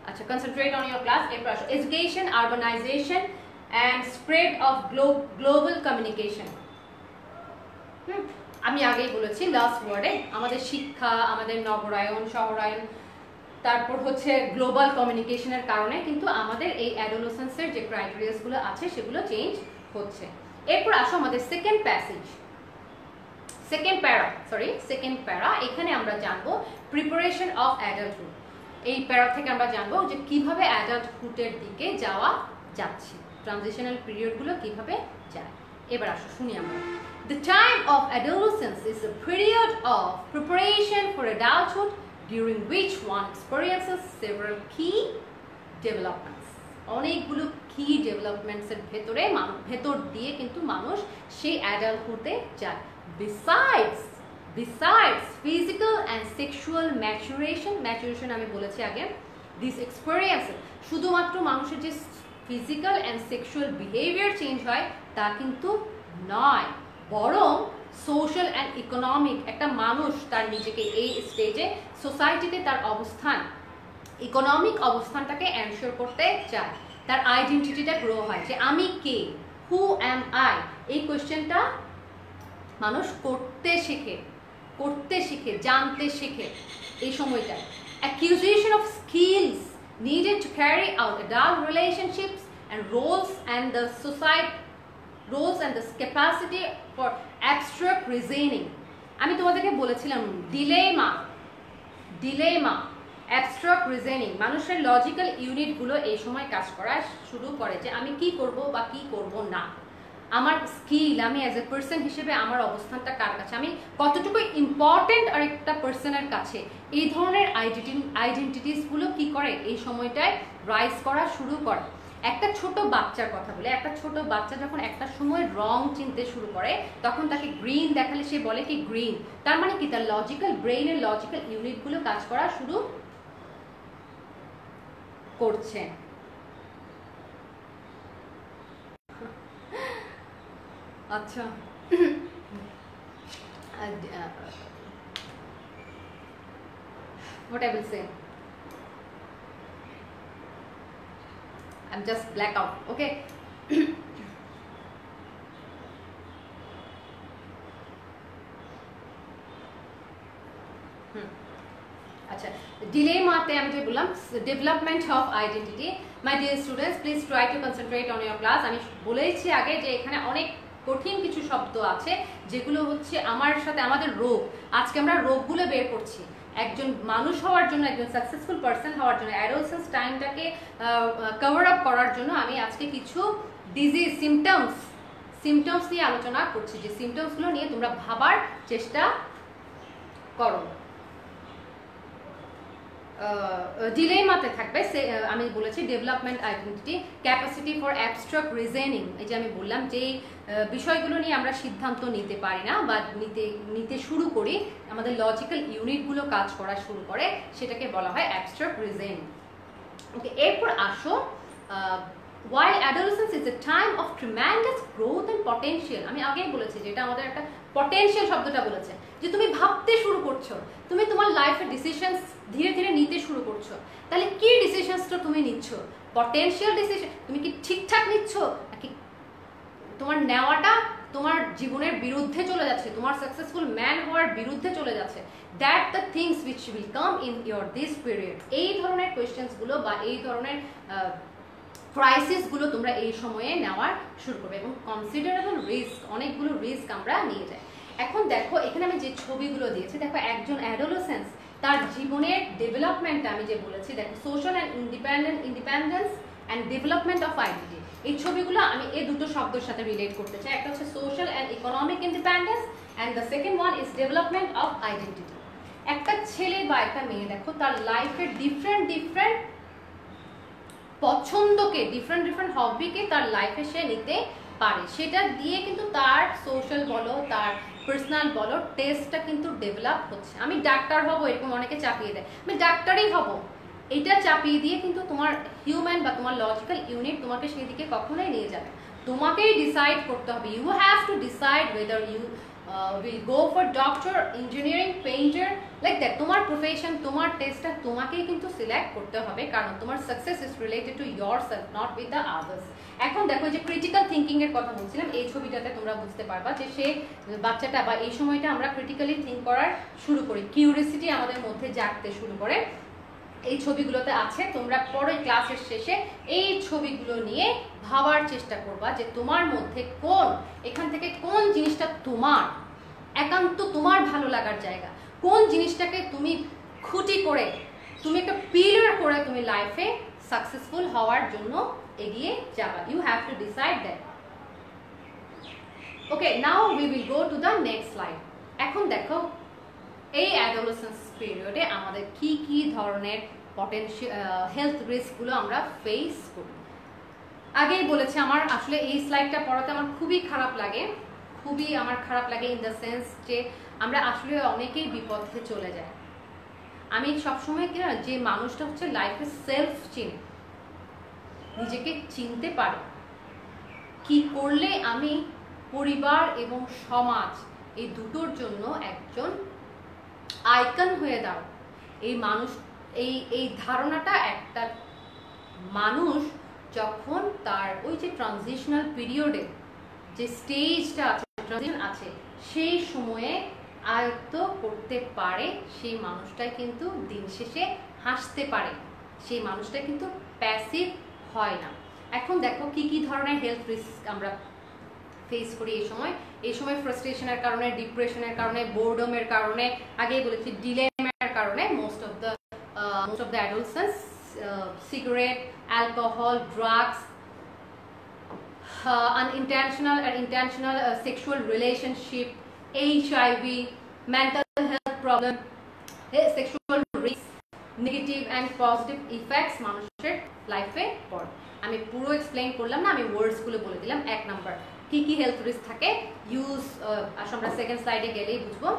আচ্ছা, কনসেন্ট্রেট অন ইয়োর ক্লাস। এরপর আসো education, urbanization and spread of global communication. আমি আগেই বলেছি লাস্ট ওয়ার্ডে, আমাদের শিক্ষা, আমাদের নগরায়ন, শহরায়ন, তারপর হচ্ছে গ্লোবাল কমিউনিকেশনের কারণে কিন্তু আমাদের এই অ্যাডোলেসেন্সের যে ক্রাইটেরিয়াসগুলো আছে সেগুলো চেঞ্জ হচ্ছে। এরপর আসো আমাদের সেকেন্ড প্যাসেজ, সেকেন্ড প্যারা এখানে আমরা জানবো প্রিপারেশন অফ অ্যাডাল্টহুড। এই প্যারা থেকে আমরা জানবো যে কিভাবে অ্যাডাল্টহুডের দিকে যাওয়া যাচ্ছে, ট্রানজিশনাল পিরিয়ডগুলো কিভাবে যায়। এবার আসো শুনি আমরা। The time of adolescence is a period of preparation for adulthood during which one experiences several key developments. অনেকগুলো কি ডেভেলপমেন্টসের ভেতর দিয়ে কিন্তু মানুষ সেই অ্যাডাল্টহুডে যায়। Besides physical and sexual maturation আমি বলেছি আগে, দিস এক্সপেরিয়েন্স শুধুমাত্র মানুষের যে physical and sexual behaviour change হয় তা কিন্তু নয়, বরং সোশ্যাল অ্যান্ড ইকোনমিক একটা মানুষ তার নিজেকে এই স্টেজে সোসাইটিতে তার অবস্থান, ইকোনমিক অবস্থানটাকে এনশিওর করতে চায়, তার আইডেন্টিটিটা গ্রো হয় যে আমি কে, হু অ্যাম আই, এই কোয়েশ্চেনটা মানুষ করতে শেখে, জানতে শেখে এই সময়টায়। Acquisition of skills needed to carry out adult relationships and roles and the capacity for abstract reasoning. আমি তোমাদেরকে বলেছিলাম ডিলেমা অ্যাবস্ট্রাক্ট রিজনিং, মানুষের লজিক্যাল ইউনিটগুলো এই সময় কাজ করা শুরু করে যে আমি কি করব বা কি করব না, আমার স্কিল, আমি অ্যাজ এ পার্সন হিসেবে আমার অবস্থানটা কার কাছে, আমি কতটুকু ইম্পর্টেন্ট আরেকটা পার্সনের কাছে, এই ধরনের আইডেন্টিটিসগুলো কি করে এই সময়টায় রাইজ করা শুরু করে। একটা ছোট বাচ্চার কথা বলে, একটা ছোট বাচ্চা যখন একটা সময় রং চিনতে শুরু করে তখন তাকে গ্রিন দেখালে সে বলে কি গ্রিন, তার মানে কি তার লজিক্যাল ব্রেইনের লজিক্যাল ইউনিটগুলো কাজ করা শুরু করছে। আচ্ছা what I will say, I'm just black out, okay? আচ্ছা, ডিলেমাতে আমি যে বললাম development of identity. My dear students, please try to concentrate on your class. আমি বলেছি আগে যে এখানে অনেক কঠিন কিছু শব্দ আছে যেগুলো হচ্ছে আমার সাথে আমাদের রোগ, আজকে আমরা রোগগুলো বের করছি। একজন মানুষ হওয়ার জন্য, একজন সাকসেসফুল পারসন হওয়ার জন্য, অ্যাডোলেসেন্স টাইমটাকে কভার আপ করার জন্য আমি আজকে কিছু ডিজিজ সিমটমস নিয়ে আলোচনা করছি, যে সিমটমসগুলো নিয়ে তোমরা ভাবার চেষ্টা করো। ডিলেমাতে থাকবে আমি বলেছি development identity, capacity for abstract reasoning, এই যে আমি বললাম যে বিষয়গুলো নিয়ে আমরা সিদ্ধান্ত নিতে পারি না বা নিতে শুরু করি, আমাদের লজিক্যাল ইউনিটগুলো কাজ করা শুরু করে, সেটাকে বলা হয় অ্যাবস্ট্রাক্ট রিজনিং। ওকে, এরপর আসো while adolescence is a time of tremendous growth and potential, আমি আগেই বলেছি যে এটা আমাদের একটা পটেনশিয়াল শব্দটা বলেছে, যে তুমি ভাবতে শুরু করছো, তুমি তোমার লাইফের ডিসিশনস ধীরে ধীরে নিতে শুরু করছো। তাহলে কি ডিসিশনসটা তুমি নিচ্ছ? পটেনশিয়াল ডিসিশন, তুমি কি ঠিকঠাক নিচ্ছ নাকি তোমার নেওয়াটা তোমার জীবনের বিরুদ্ধে চলে যাচ্ছে, তোমার সাকসেসফুল ম্যান হওয়ার বিরুদ্ধে চলে যাচ্ছে? That the things which will come in your this period. এই ধরনের কোয়েশ্চেন্সগুলো বা এই ধরনের ক্রাইসিসগুলো তোমরা এই সময়ে নেওয়ার শুরু করবে, এবং কনসিডারেবল রিস্ক, অনেকগুলো রিস্ক আমরা নিয়ে যাই। এখন দেখো এখানে আমি যে ছবিগুলো দিয়েছি, দেখো একজন অ্যাডোলেসেন্স তার জীবনের ডেভেলপমেন্টটা আমি যে বলেছি, দেখো social and independence and development of identity, এই ছবিগুলো আমি এই দুটো শব্দের সাথে রিলেট করতে চাই। একটা হচ্ছে social and economic independence and the second one is development of identity. একটা ছেলে বা একটা মেয়ে দেখো তার লাইফের ডিফারেন্ট পছন্দকে, ডিফারেন্ট হবিকে তার লাইফে সে নিতে পারে, সেটা দিয়ে কিন্তু তার সোশ্যাল বলো, তার পার্সোনাল বলো, টেস্টটা কিন্তু ডেভেলপ হচ্ছে। আমি ডাক্তার হব, এরকম অনেকে চাপিয়ে দেয়, আমি ডাক্তারই হব, এটা চাপিয়ে দিয়ে কিন্তু তোমার হিউম্যান বা তোমার লজিক্যাল ইউনিট তোমাকে সেদিকে কখনোই নিয়ে যাবে। তোমাকেই ডিসাইড করতে হবে, you have to decide whether you will go for doctor, engineering, painter, like that. তোমার প্রফেশন, তোমার টেস্টটা তোমাকেই কিন্তু সিলেক্ট করতে হবে, কারণ তোমার success is related to yourself, not with the others. এখন দেখো যে ক্রিটিক্যাল থিঙ্কিং এর কথা বলছিলাম, এই ছবিটাতে তোমরা বুঝতে পারবা যে সে বাচ্চাটা বা এই সময়টা আমরা ক্রিটিক্যালি থিঙ্ক করার শুরু করি, কিউরিওসিটি আমাদের মধ্যে জাগতে শুরু করে। এই ছবিগুলোতে আছে, তোমরা পরে ক্লাসের শেষে এই ছবিগুলো নিয়ে ভাবার চেষ্টা করবা যে তোমার মধ্যে এখান থেকে কোন জিনিসটা তোমার, একান্ত তোমার ভালো লাগার জায়গা, কোন জিনিসটাকে তুমি খুঁটি করে, তুমি একটা পিলার করে তুমি লাইফে সাকসেসফুল হওয়ার জন্য এগিয়ে যাবা। You have to decide that. Okay, now we will go to the next slide. এখন দেখো এই অ্যাডোলেসেন্স পিরিয়ডে আমাদের কি কি ধরনের হেলথ রিস্কগুলো আমরা ফেস করি। আগেই বলেছি, আমার আসলে এই স্লাইডটা পড়াতে আমার খুবই খারাপ লাগে, খুবই আমার খারাপ লাগে ইন দ্য সেন্স যে আমরা আসলে অনেকেই বিপথে চলে যাই। আমি সবসময় কি না, যে মানুষটা হচ্ছে লাইফে সেলফ চিনে, নিজেকে চিনতে পারে, কি করলে আমি পরিবার এবং সমাজ এই দুটোর জন্য একজন আইকন হয়ে দাও, এই মানুষ এই ধারণাটা একটা মানুষ যখন তার ওই যে ট্রানজিশনাল পিরিয়ডে যে স্টেজটা আছে সেই সময়ে আয়ত্ত করতে পারে, সেই মানুষটাই কিন্তু দিন শেষে হাসতে পারে, সেই মানুষটা কিন্তু প্যাসিভ হয় না। এখন দেখো কি কি ধরনের হেলথ রিস্ক আমরা ফেস করি এই সময় ফ্রাস্ট্রেশনের কারণে, ডিপ্রেশনের কারণে, বোরডমের কারণে, আগেই বলেছি ডিলেমার কারণে most of the adolescence, cigarette, alcohol, drugs, unintentional and intentional sexual relationship, HIV, mental health problem, sexual risk, negative and positive effects মানুষের লাইফে পড়ে। আমি পুরো এক্সপ্লেইন করলাম না, আমি ওয়ার্ডসগুলো বলে দিলাম। 1 নাম্বার কি কি হেলথ রিস্ক থাকে, ইউজ, আমরা সেকেন্ড স্লাইডে গেলেই বুঝবো।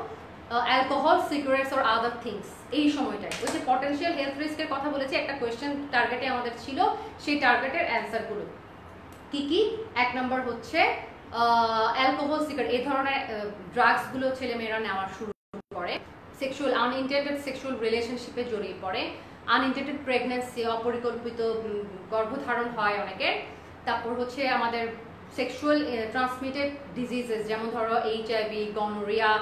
Alcohol, cigarettes or other things, এই সময়টায় ওই যে পটেনশিয়াল হেলথ রিস্কের কথা বলেছি, একটা কোয়েশ্চেন টার্গেটে আমাদের ছিল, সেই টার্গেটের অ্যান্সারগুলো কি কি। 1 নম্বর হচ্ছে অ্যালকোহল, সিগারেট, এই ধরনের ড্রাগসগুলো ছেলেমেয়েরা নেওয়া শুরু করে, সেক্সুয়াল আনইন্টেন্ডেড সেক্সুয়াল রিলেশনশিপে জড়িয়ে পড়ে, আনইন্টেন্ডেড প্রেগনেন্সি, অপরিকল্পিত গর্ভধারণ হয় অনেকের। তারপর হচ্ছে আমাদের সেক্সুয়াল ট্রান্সমিটেড ডিজিজেস, যেমন ধরো HIV, গনোরিয়া,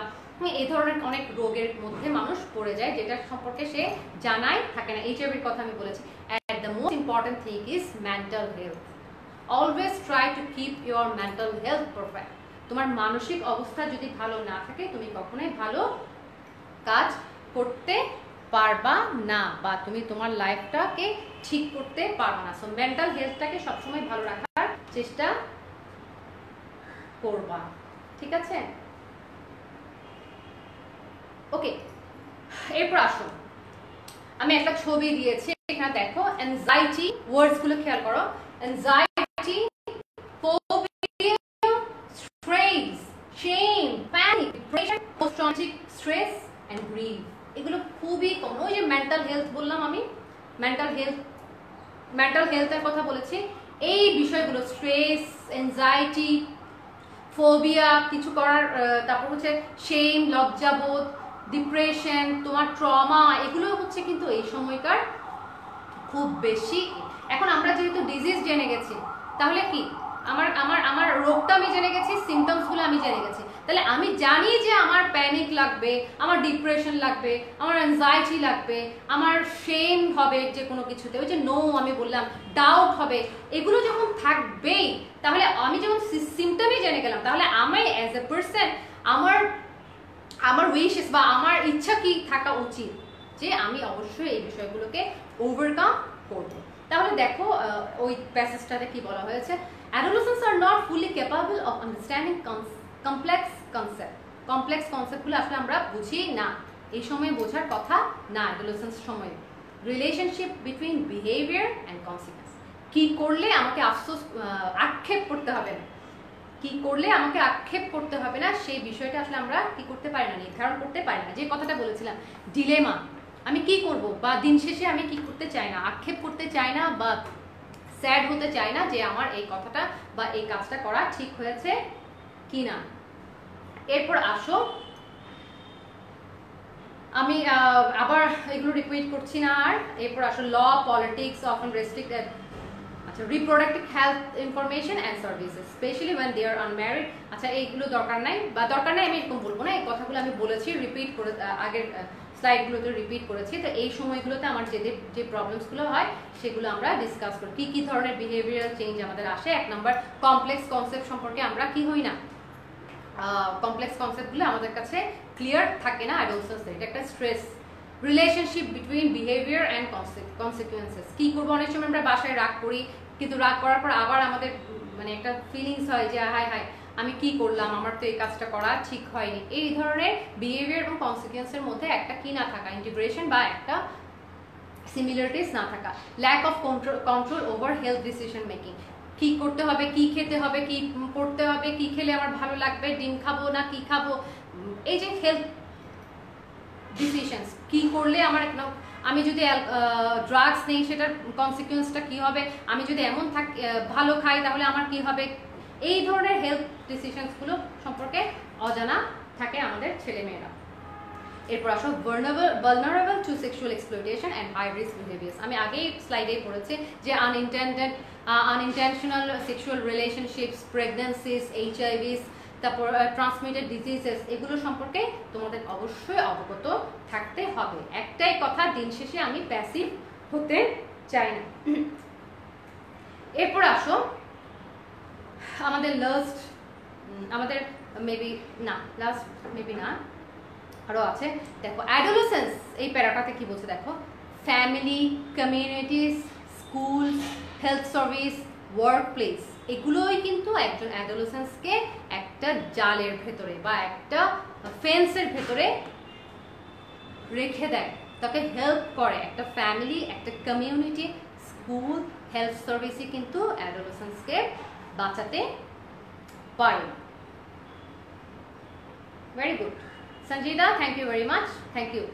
এই ধরনের অনেক রোগের মধ্যে মানুষ পড়ে যায়, যেটা সম্পর্কে সে জানাই থাকে না। HIVর কথা আমি বলেছি। And the most important thing is mental health. Always try to keep your mental health perfect. তোমার মানসিক অবস্থা যদি ভালো না থাকে, তুমি কখনোই ভালো কাজ করতে পারবা না, বা তুমি তোমার লাইফটাকে ঠিক করতে পারবা না। সো মেন্টাল হেলথটাকে সবসময় ভালো রাখার চেষ্টা করবা, ঠিক আছে? ওকে, এরপর আসো, আমি একটা ছবি দিয়েছি এখানে দেখো। অ্যাংজাইটি, ওয়ার্ডস গুলো খেয়াল করো। Anxiety, phobia, stress, shame, panic, depression, post traumatic stress and grief, এগুলো খুবই কমন। ওই যে মেন্টাল হেলথ বললাম আমি, মেন্টাল হেলথের কথা বলেছি, এই বিষয়গুলো স্ট্রেস, অ্যাংজাইটি, ফোবিয়া, কিছু করার, তারপর হচ্ছে শেম, লজ্জাবোধ, ডিপ্রেশন, তোমার ট্রমা, এগুলো হচ্ছে কিন্তু এই সময়কার খুব বেশি। এখন আমরা যেহেতু ডিজিজ জেনে গেছি, তাহলে কি আমার রোগটা আমি জেনে গেছি, সিমটমসগুলো আমি জেনে গেছি, তাহলে আমি জানি যে আমার প্যানিক লাগবে, আমার ডিপ্রেশন লাগবে, আমার অ্যাংজাইটি লাগবে, আমার শেম হবে যে কোনো কিছুতে, ওই যে নো আমি বললাম, ডাউট হবে, এগুলো যখন থাকবেই, তাহলে আমি যখন সিমটমই জেনে গেলাম, তাহলে আমি অ্যাজ এ পার্সন আমার উইশেস বা আমার ইচ্ছা কি থাকা উচিত, যে আমি অবশ্যই এই বিষয়গুলোকে ওভারকাম করব। তাহলে দেখো ওই প্যাসেজটাতে কি বলা হয়েছে, adolescents are not fully capable of understanding complex কনসেপ্টগুলো আসলে আমরা বুঝি না, এই সময় বোঝার কথা না। adolescence সময় relationship between behaviour and consequence, কি করলে আমাকে আক্ষেপ করতে হবে না, কি করলে আমাকে আক্ষেপ করতে হবে না, সেই বিষয়টা আসলে আমরা কি করতে পারি না, নির্ধারণ করতে পারি না। যে কথাটা বলেছিলাম, ডিলেমা, আমি কি করব, বা দিন শেষে আমি কি করতে চাই না, আক্ষেপ করতে চাই না, বা স্যাড হতে চাই না যে আমার এই কথাটা বা এই কাজটা করা ঠিক হয়েছে কি না। এরপর আসো, আমি আবার এগুলো রিপিট করছি না আর। এরপর আসো ল, পলিটিক্স অফেন রেস্ট্রিক্ট আচ্ছা reproductive health information and services especially when they are unmarried. আচ্ছা এইগুলো দরকার নাই, বা দরকার নাই আমি এরকম বলবো না, এই কথাগুলো আমি বলেছি, রিপিট করে আগের স্লাইডগুলোতে রিপিট করেছি। তো এই সময়গুলোতে আমার যে প্রবলেমসগুলো হয় সেগুলো আমরা ডিসকাস করি, কি ধরনের বিহেভিয়ারাল চেঞ্জ আমাদের আসে। 1 নম্বর, কমপ্লেক্স কনসেপ্ট সম্পর্কে আমরা কি হই না, কমপ্লেক্স কনসেপ্টগুলো আমাদের কাছে ক্লিয়ার থাকে না অ্যাডোলসেন্সে। এটা একটা stress relationship between behaviour and consequences. কী করবো, অনেক সময় আমরা বাসায় রাগ করি, কিন্তু রাগ করার পর আবার আমাদের মানে একটা ফিলিংস হয় যে হায় হায় আমি কি করলাম, আমার তো এই কাজটা করা ঠিক হয়নি। এই ধরনের বিহেভিয়ার এবং কনসিকুয়েন্সের মধ্যে একটা কি না থাকা, ইন্টিগ্রেশন বা একটা সিমিলারিটিস না থাকা। Lack of control over health decision making. কি করতে হবে, কি খেতে হবে, কি পড়তে হবে, কি খেলে আমার ভালো লাগবে, ডিম খাবো না কি খাবো, এই যে হেলথ ডিসিশনস, কি করলে আমার আমি যদি ড্রাগস নেই সেটার কনসিকুয়েন্সটা কি হবে, আমি যদি এমন ভালো খাই তাহলে আমার কি হবে, এই ধরনের হেলথ ডিসিশনসগুলো সম্পর্কে অজানা থাকে আমাদের ছেলেমেয়েরা। এরপর আসো vulnerable to sexual exploitation and high risk behaviors। আমি আগেই স্লাইডে পড়েছি যে unintentional sexual relationships, pregnancies, HIVs, তারপর ট্রান্সমিটেড ডিজিজেস, এগুলো সম্পর্কে তোমাদের অবশ্যই অবগত থাকতে হবে। একটাই কথা, দিন শেষে আমি প্যাসিভ হতে চাই না। এরপর আসো আমাদের আরো আছে, দেখো অ্যাডোলেসেন্স এই প্যারাটাতে কি বলছে দেখো, family, communities, school, health service, work place, এগুলোই কিন্তু একজন অ্যাডোলেসেন্সকে একটা জালের ভেতরে বা একটা ফেন্সের ভেতরে রেখে দেয়, তাকে হেল্প করে। একটা ফ্যামিলি, একটা কমিউনিটি, স্কুল, হেলথ সার্ভিসই কিন্তু অ্যাডোলেসেন্সকে বাঁচাতে পারে। Very good Sanjida, thank you very much. Thank you.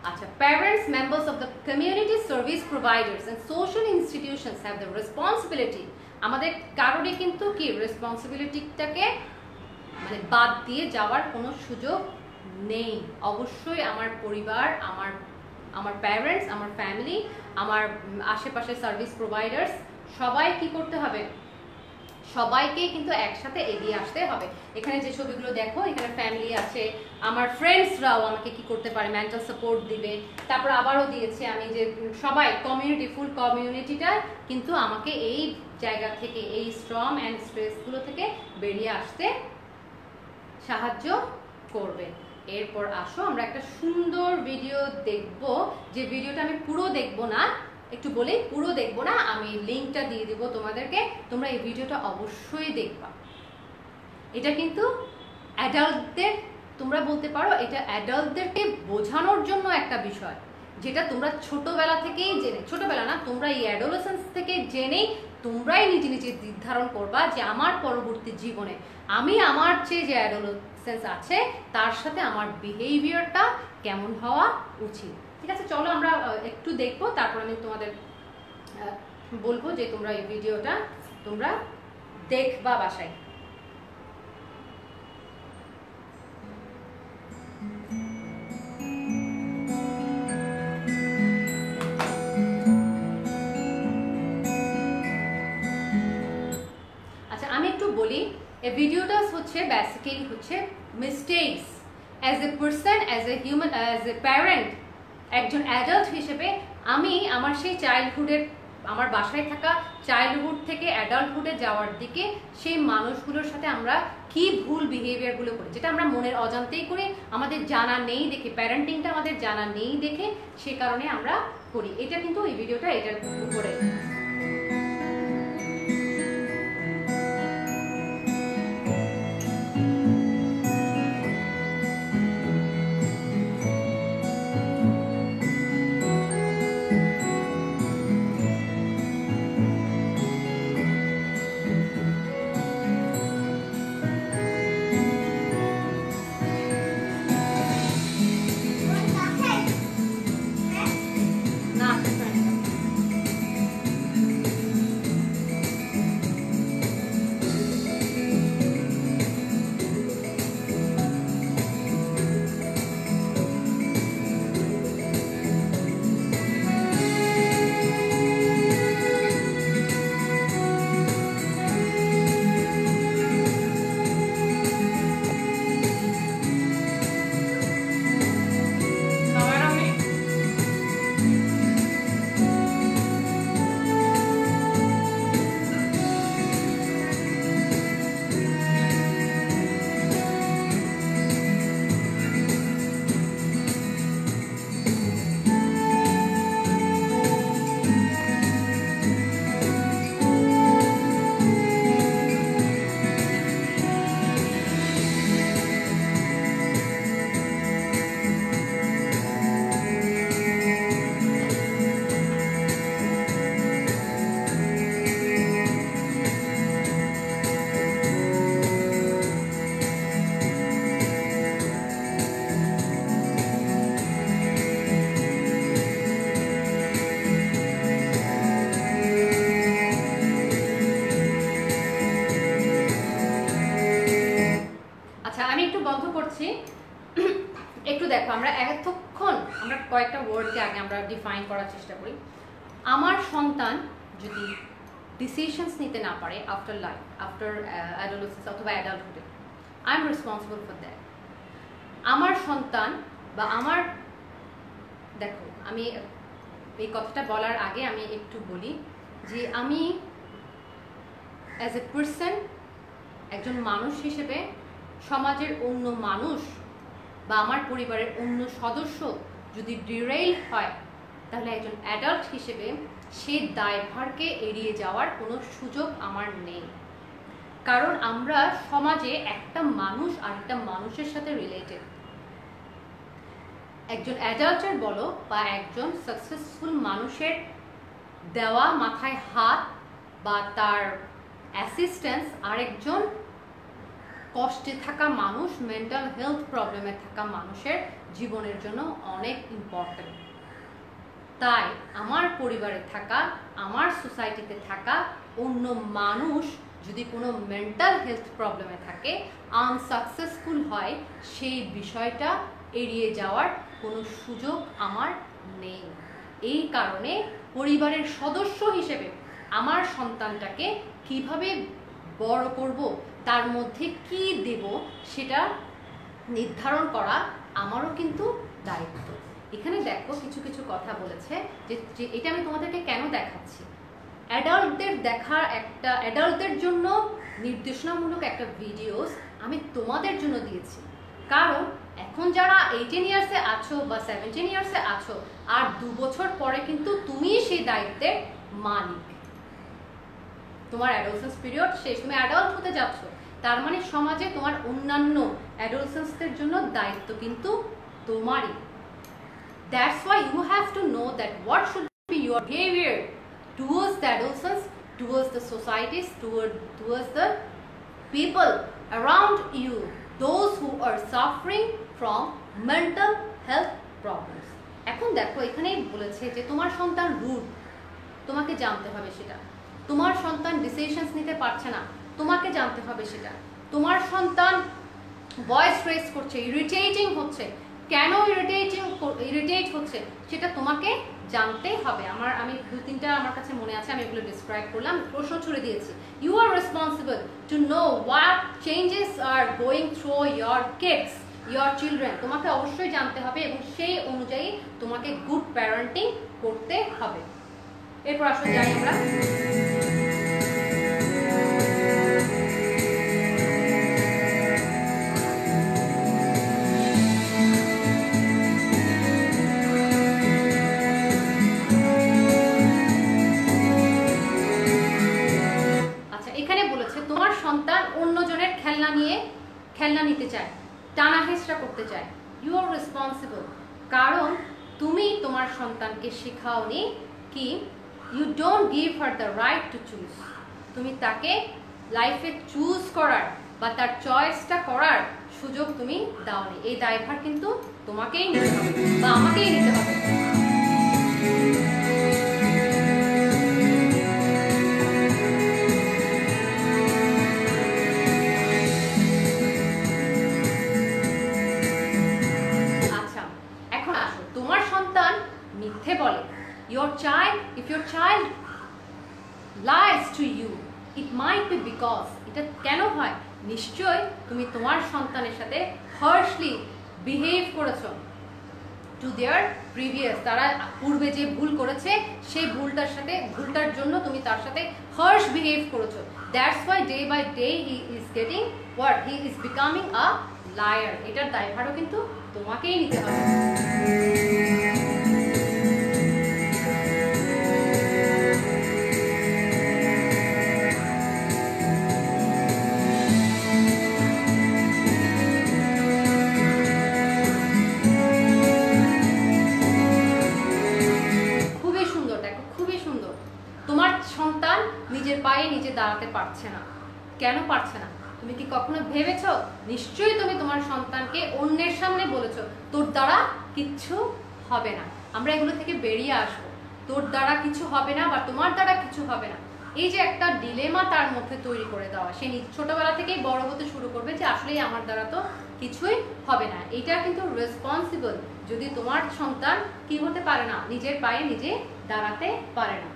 Acha, parents, members of the community service providers and social institutions have the responsibility. আমাদের কারোরই কিন্তু কি রেসপন্সিবিলিটিটাকে মানে বাদ দিয়ে যাওয়ার কোনো সুযোগ নেই। অবশ্যই আমার পরিবার, আমার প্যারেন্টস, আমার ফ্যামিলি, আমার আশেপাশে সার্ভিস প্রোভাইডার্স, সবাই কি করতে হবে, সবাইকেই কিন্তু একসাথে এগিয়ে আসতে হবে। এখানে যে ছবিগুলো দেখো, এখানে ফ্যামিলি আছে, আমার ফ্রেন্ডসরাও আমাকে কি করতে পারে, মেন্টাল সাপোর্ট দিবে। তারপর আবারও দিয়েছে আমি যে সবাই কমিউনিটি, ফুল কমিউনিটিটা কিন্তু আমাকে এই জায়গা থেকে, এই স্ট্রম অ্যান্ড স্ট্রেসগুলো থেকে বেরিয়ে আসতে সাহায্য করবে। এরপর আসো আমরা একটা সুন্দর ভিডিও দেখব, যে ভিডিওটা আমি পুরো দেখবো না, একটু বলি পুরো দেখবো না, আমি লিঙ্কটা দিয়ে দিব তোমাদেরকে, তোমরা এই ভিডিওটা অবশ্যই দেখবা। এটা কিন্তু অ্যাডাল্টদের, তোমরা বলতে পারো এটা অ্যাডাল্টদেরকে বোঝানোর জন্য একটা বিষয়, যেটা তোমরা ছোটবেলা থেকেই জেনে, ছোটবেলা না, তোমরা এই অ্যাডোলেসেন্স থেকে জেনেই তোমরাই নিজে নিজে নির্ধারণ করবা যে আমার পরবর্তী জীবনে আমি আমার চেয়ে যে অ্যাডোলেসেন্স আছে তার সাথে আমার বিহেভিয়ারটা কেমন হওয়া উচিত। ঠিক আছে, চলো আমরা একটু দেখবো, তারপর আমি তোমাদের বলবো যে তোমরা এই ভিডিওটা তোমরা দেখবা বাসায়। আচ্ছা, আমি একটু বলি, এই ভিডিওটা হচ্ছে বেসিক্যালি হচ্ছে mistakes as a person, as a human, as a parent, একজন অ্যাডাল্ট হিসেবে আমি আমার সেই চাইল্ডহুডের, আমার বাসায় থাকা চাইল্ডহুড থেকে অ্যাডাল্টহুডে যাওয়ার দিকে সেই মানুষগুলোর সাথে আমরা কি ভুল বিহেভিয়ারগুলো করি, যেটা আমরা মনের অজান্তেই করি, আমাদের জানা নেই দেখে, প্যারেন্টিংটা আমাদের জানা নেই দেখে সে কারণে আমরা করি। এটা কিন্তু এই ভিডিওটা এটার উপরে। ওয়ার্ডকে আগে আমরা ডিফাইন করার চেষ্টা করি। আমার সন্তান যদি ডিসিশনস নিতে না পারে আফটার লাইফ, আফটার অ্যাডোলেসেন্স অথবা অ্যাডাল্টহুডে, I am responsible for that. আমার সন্তান বা আমার, দেখো আমি এই কথাটা বলার আগে আমি একটু বলি যে আমি অ্যাজ এ পার্সন, একজন মানুষ হিসেবে সমাজের অন্য মানুষ বা আমার পরিবারের অন্য সদস্য যদি ডিরেইল হয়, তাহলে একজন অ্যাডাল্ট হিসেবে সেই দায়ভারকে এড়িয়ে যাওয়ার কোনো সুযোগ আমার নেই। কারণ আমরা সমাজে একটা মানুষ আর একটা মানুষের সাথে রিলেটেড। একজন অ্যাডাল্টের বলো বা একজন সাকসেসফুল মানুষের দেওয়া মাথায় হাত বা তার অ্যাসিস্ট্যান্স আরেকজন কষ্টে থাকা মানুষ, মেন্টাল হেলথ প্রবলেমে থাকা মানুষের জীবনের জন্য অনেক ইম্পর্টেন্ট। তাই আমার পরিবারে থাকা, আমার সোসাইটিতে থাকা অন্য মানুষ যদি কোনো মেন্টাল হেলথ প্রবলেমে থাকে, আনসাকসেসফুল হয়, সেই বিষয়টা এড়িয়ে যাওয়ার কোনো সুযোগ আমার নেই। এই কারণে পরিবারের সদস্য হিসেবে আমার সন্তানটাকে কিভাবে বড় করব, তার মধ্যে কি দেব, সেটা নির্ধারণ করা আমারও কিন্তু দায়িত্ব। এখানে দেখো কিছু কিছু কথা বলেছে যে এটা আমি তোমাদেরকে কেন দেখাচ্ছি। অ্যাডাল্টদের জন্য নির্দেশনামূলক একটা ভিডিওস আমি তোমাদের জন্য দিয়েছি। কারণ এখন যারা 18 ইয়ার্সে আছো বা 17 ইয়ার্সে আছো, আর 2 বছর পরে কিন্তু তুমি সেই দায়িত্বের মালিক। তোমার অ্যাডোলেসেন্স পিরিয়ড শেষ, তুমি অ্যাডাল্ট হতে যাচ্ছ, তার মানে সমাজে তোমার অন্যান্য অ্যাডোলেসেন্সদের জন্য দায়িত্ব কিন্তু তোমারই। That's why you have to know that what should be your behavior towards the adolescents, towards the societies, towards the people around you, those who are suffering from mental health problems. এখন দেখো এখানেই বলেছে যে তোমার সন্তান রুড, তোমাকে জানতে হবে সেটা। তোমার সন্তান ডিসিশনস নিতে পারছে না, তোমাকে জানতে হবে সেটা। তোমার সন্তান ভয়েস রেজ করছে, ইরিটেটিং হচ্ছে, কেন ইরিটেট হচ্ছে সেটা তোমাকে জানতে হবে। আমি 2-3টা আমার কাছে মনে আছে, আমি এগুলো ডিসক্রাইব করলাম, প্রশ্ন ছুড়ে দিয়েছি। You are responsible to know what changes are going through your kids, your children. তোমাকে অবশ্যই জানতে হবে এবং সেই অনুযায়ী তোমাকে গুড প্যারেন্টিং করতে হবে। এরপর আসলে যাই আমরা সন্তান অন্যজনের খেলনা নিতে চায়, টানা হেঁচড়া করতে চায়। ইউ আর রেসপন্সিবল, কারণ তুমি তোমার সন্তানকে শেখাওনি কি you don't give her the right to choose. তুমি তাকে লাইফে চুজ করার বা তার চয়েসটা করার সুযোগ তুমি দাওনি। এই দায়ভার কিন্তু তোমাকেই নিতে হবে বা আমাকেই নিতে হবে। মিথ্যে বলে, if your child lies to you, it might be because, এটা কেন হয়, নিশ্চয় তুমি তোমার সন্তানের সাথে harshly behave করেছো to their previous, তারা পূর্বে যে ভুল করেছে সেই ভুলটার জন্য তুমি তার সাথে harsh behave করেছো। That's why day by day he is becoming a liar. এটার দায়ভারও কিন্তু তোমাকেই নিতে হবে। নিজের পায়ে নিজে দাঁড়াতে পারছে না, কেন পারছে না? তুমি কি কখনো ভেবেছো? নিশ্চয়ই তুমি তোমার সন্তানকে অন্যের সামনে বলেছো তোর দ্বারা কিচ্ছু হবে না। আমরা এগুলো থেকে বেরিয়ে আসবো, তোর দ্বারা কিছু হবে না বা তোমার দ্বারা কিছু হবে না। এই যে একটা ডিলেমা তার মধ্যে তৈরি করে দেওয়া, সে ছোটবেলা থেকেই বড় হতে শুরু করবে যে আসলেই আমার দ্বারা তো কিছুই হবে না। এটা কিন্তু রেসপন্সিবল যদি তোমার সন্তান কি হতে পারে না, নিজের পায়ে নিজে দাঁড়াতে পারে না।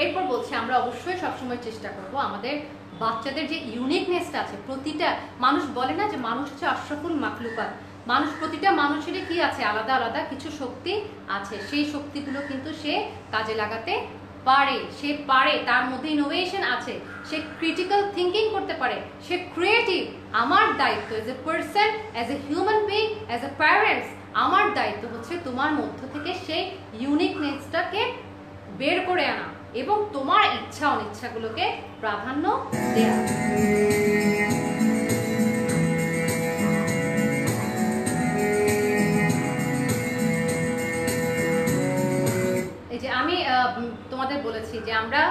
এরপর বলছি আমরা অবশ্যই সবসময় চেষ্টা করব আমাদের বাচ্চাদের যে ইউনিকনেসটা আছে, প্রতিটা মানুষ বলে না যে মানুষ হচ্ছে আশরাফুল মাখলুকাত, মানুষ প্রতিটা মানুষেরই কি আছে, আলাদা আলাদা কিছু শক্তি আছে, সেই শক্তিগুলো কিন্তু সে কাজে লাগাতে পারে, সে পারে, তার মধ্যে ইনোভেশন আছে, সে ক্রিটিক্যাল থিঙ্কিং করতে পারে, সে ক্রিয়েটিভ। আমার দায়িত্ব as a person, as a human being, as a parents, আমার দায়িত্ব হচ্ছে তোমার মধ্য থেকে সেই ইউনিকনেসটাকে বের করে আনা এবং তোমার ইচ্ছা অনিচ্ছাগুলোকে প্রাধান্য দেয়া। এই যে আমি তোমাদের বলেছি যে আমরা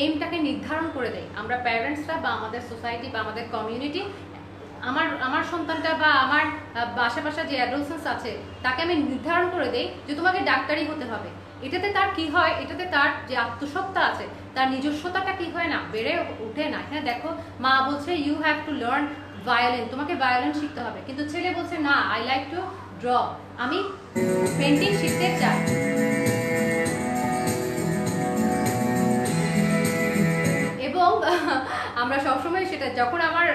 এইমটাকে নির্ধারণ করে দেই, আমরা প্যারেন্টসরা বা আমাদের সোসাইটি বা আমাদের কমিউনিটি, আমার সন্তানটা বা আমার আশেপাশে যে অ্যাডোলসেন্স আছে তাকে আমি নির্ধারণ করে দেই যে তোমাকে ডাক্তারি হতে হবে। এটাতে তার কি হয়, এটাতে তার যে আত্মসত্তা আছে, তার নিজস্বতাটা কি হয় না, বেড়ে ওঠে না। হ্যাঁ, দেখো মা বলছে you have to learn violin, তোমাকে ভায়োলিন শিখতে হবে, কিন্তু ছেলে বলছে না, আই লাইক টু ড্র, আমি পেন্টিং শিখতে চাই। এবং আমরা সবসময় সেটা যখন আমার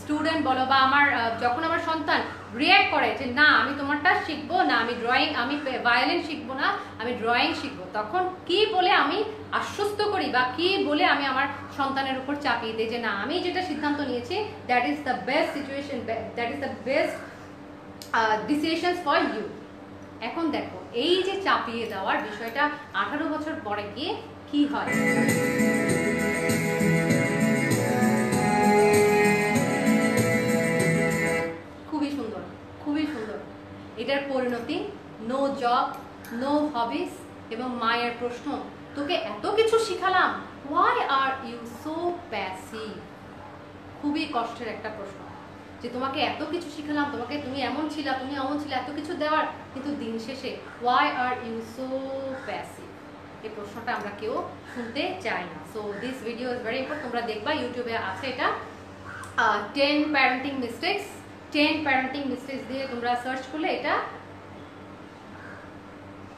স্টুডেন্ট বলো বা যখন আমার সন্তান রিঅ্যাক্ট করে যে না আমি তোমারটা শিখবো না, আমি ভায়োলিন শিখবো না, আমি ড্রয়িং শিখবো, তখন কি বলে আমি আশ্বস্ত করি বা কি বলে আমি আমার সন্তানের উপর চাপিয়ে দিই যে না আমি যেটা সিদ্ধান্ত নিয়েছি that is the best situation, that is the best decisions for you. এখন দেখো এই যে চাপিয়ে দেওয়ার বিষয়টা 18 বছর পরে গিয়ে কি হয়, খুবই সুন্দর, খুবই সুন্দর। এটার পরিণতি নো জব, নো হবিস এবং মায়ের প্রশ্ন, তোকে এত কিছু শিখালাম, why are you so passive? খুবই কষ্টের একটা প্রশ্ন যে তোমাকে এত কিছু শিখালাম, তুমি এমন ছিলা, তুমি এমন ছিলা, এত কিছু দেওয়ার, কিন্তু দিন শেষে why are you so passive? এই প্রশ্নটা আমরা কেউ শুনতে চাই না। So this video is very important, তোমরা দেখবা ইউটিউবে আছে এটা 10 প্যারেন্টিং মিস্টেকস, 10 প্যারেন্টিং মিস্টেকস দিয়ে তোমরা সার্চ করলে এটা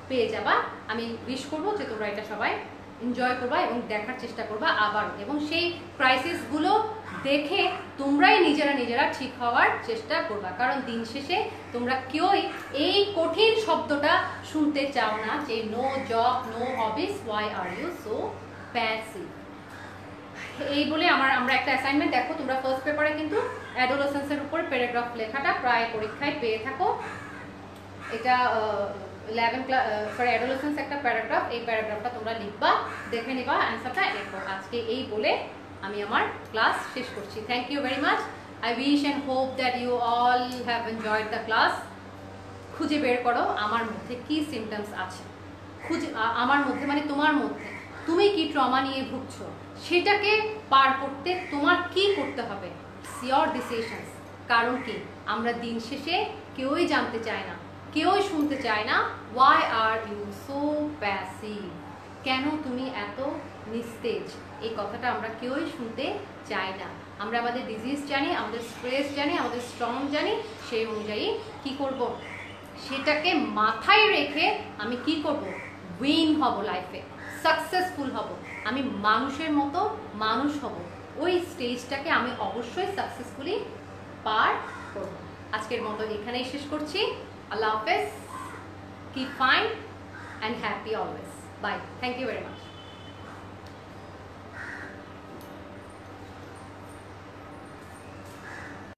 পেয়ে যাবা। আমি উইশ করবো যে তোমরা এটা সবাই এনজয় করবা এবং দেখার চেষ্টা করবা আবার, এবং সেই ক্রাইসিসগুলো দেখে তোমরাই নিজেরা ঠিক হওয়ার চেষ্টা করবা, কারণ দিন শেষে তোমরা কেউই এই কঠিন শব্দটা শুনতে চাও না যে no job, no hobbies, why are you so passive. এই বলে আমরা একটা অ্যাসাইনমেন্ট, দেখো তোমরা ফার্স্ট পেপারে কিন্তু অ্যাডোলেসেন্সের উপর প্যারাগ্রাফ লেখাটা প্রায় পরীক্ষায় পেয়ে থাকো। এটা 11 ক্লাস ফর অ্যাডোলেসেন্স একটা প্যারাগ্রাফ, এই প্যারাগ্রাফটা তোমরা লিখবা, দেখে নিবা অ্যান্সারটা। এরপর আজকে এই বলে আমি আমার ক্লাস শেষ করছি। Thank you very much. I wish and hope that you all have enjoyed the class. খুঁজে বের করো আমার মধ্যে কি সিমটমস আছে, আমার মধ্যে মানে তোমার মধ্যে তুমি কি ট্রমা নিয়ে ভুগছো, সেটাকে পার করতে তোমার কি করতে হবে, ইয়োর ডিসিশনস। কারণ কি আমরা দিন শেষে কেউই জানতে চায় না, কেউই শুনতে চায় না why are you so passive, কেন তুমি এত নিস্তেজ, এই কথাটা আমরা কেউই শুনতে চাই না। আমরা আমাদের ডিজিজ জানি, আমাদের স্ট্রেস জানি, আমাদের স্ট্রং জানি, সেই অনুযায়ী কি করব, সেটাকে মাথায় রেখে আমি কি করব, উইন হব লাইফে, সাকসেসফুল হব, আমি মানুষের মতো মানুষ হব, ওই স্টেজটাকে আমি অবশ্যই সাকসেসফুলি পার করব। আজকের মতো এখানেই শেষ করছি। Allah Hafiz, keep fine and happy always. Bye. Thank you very much.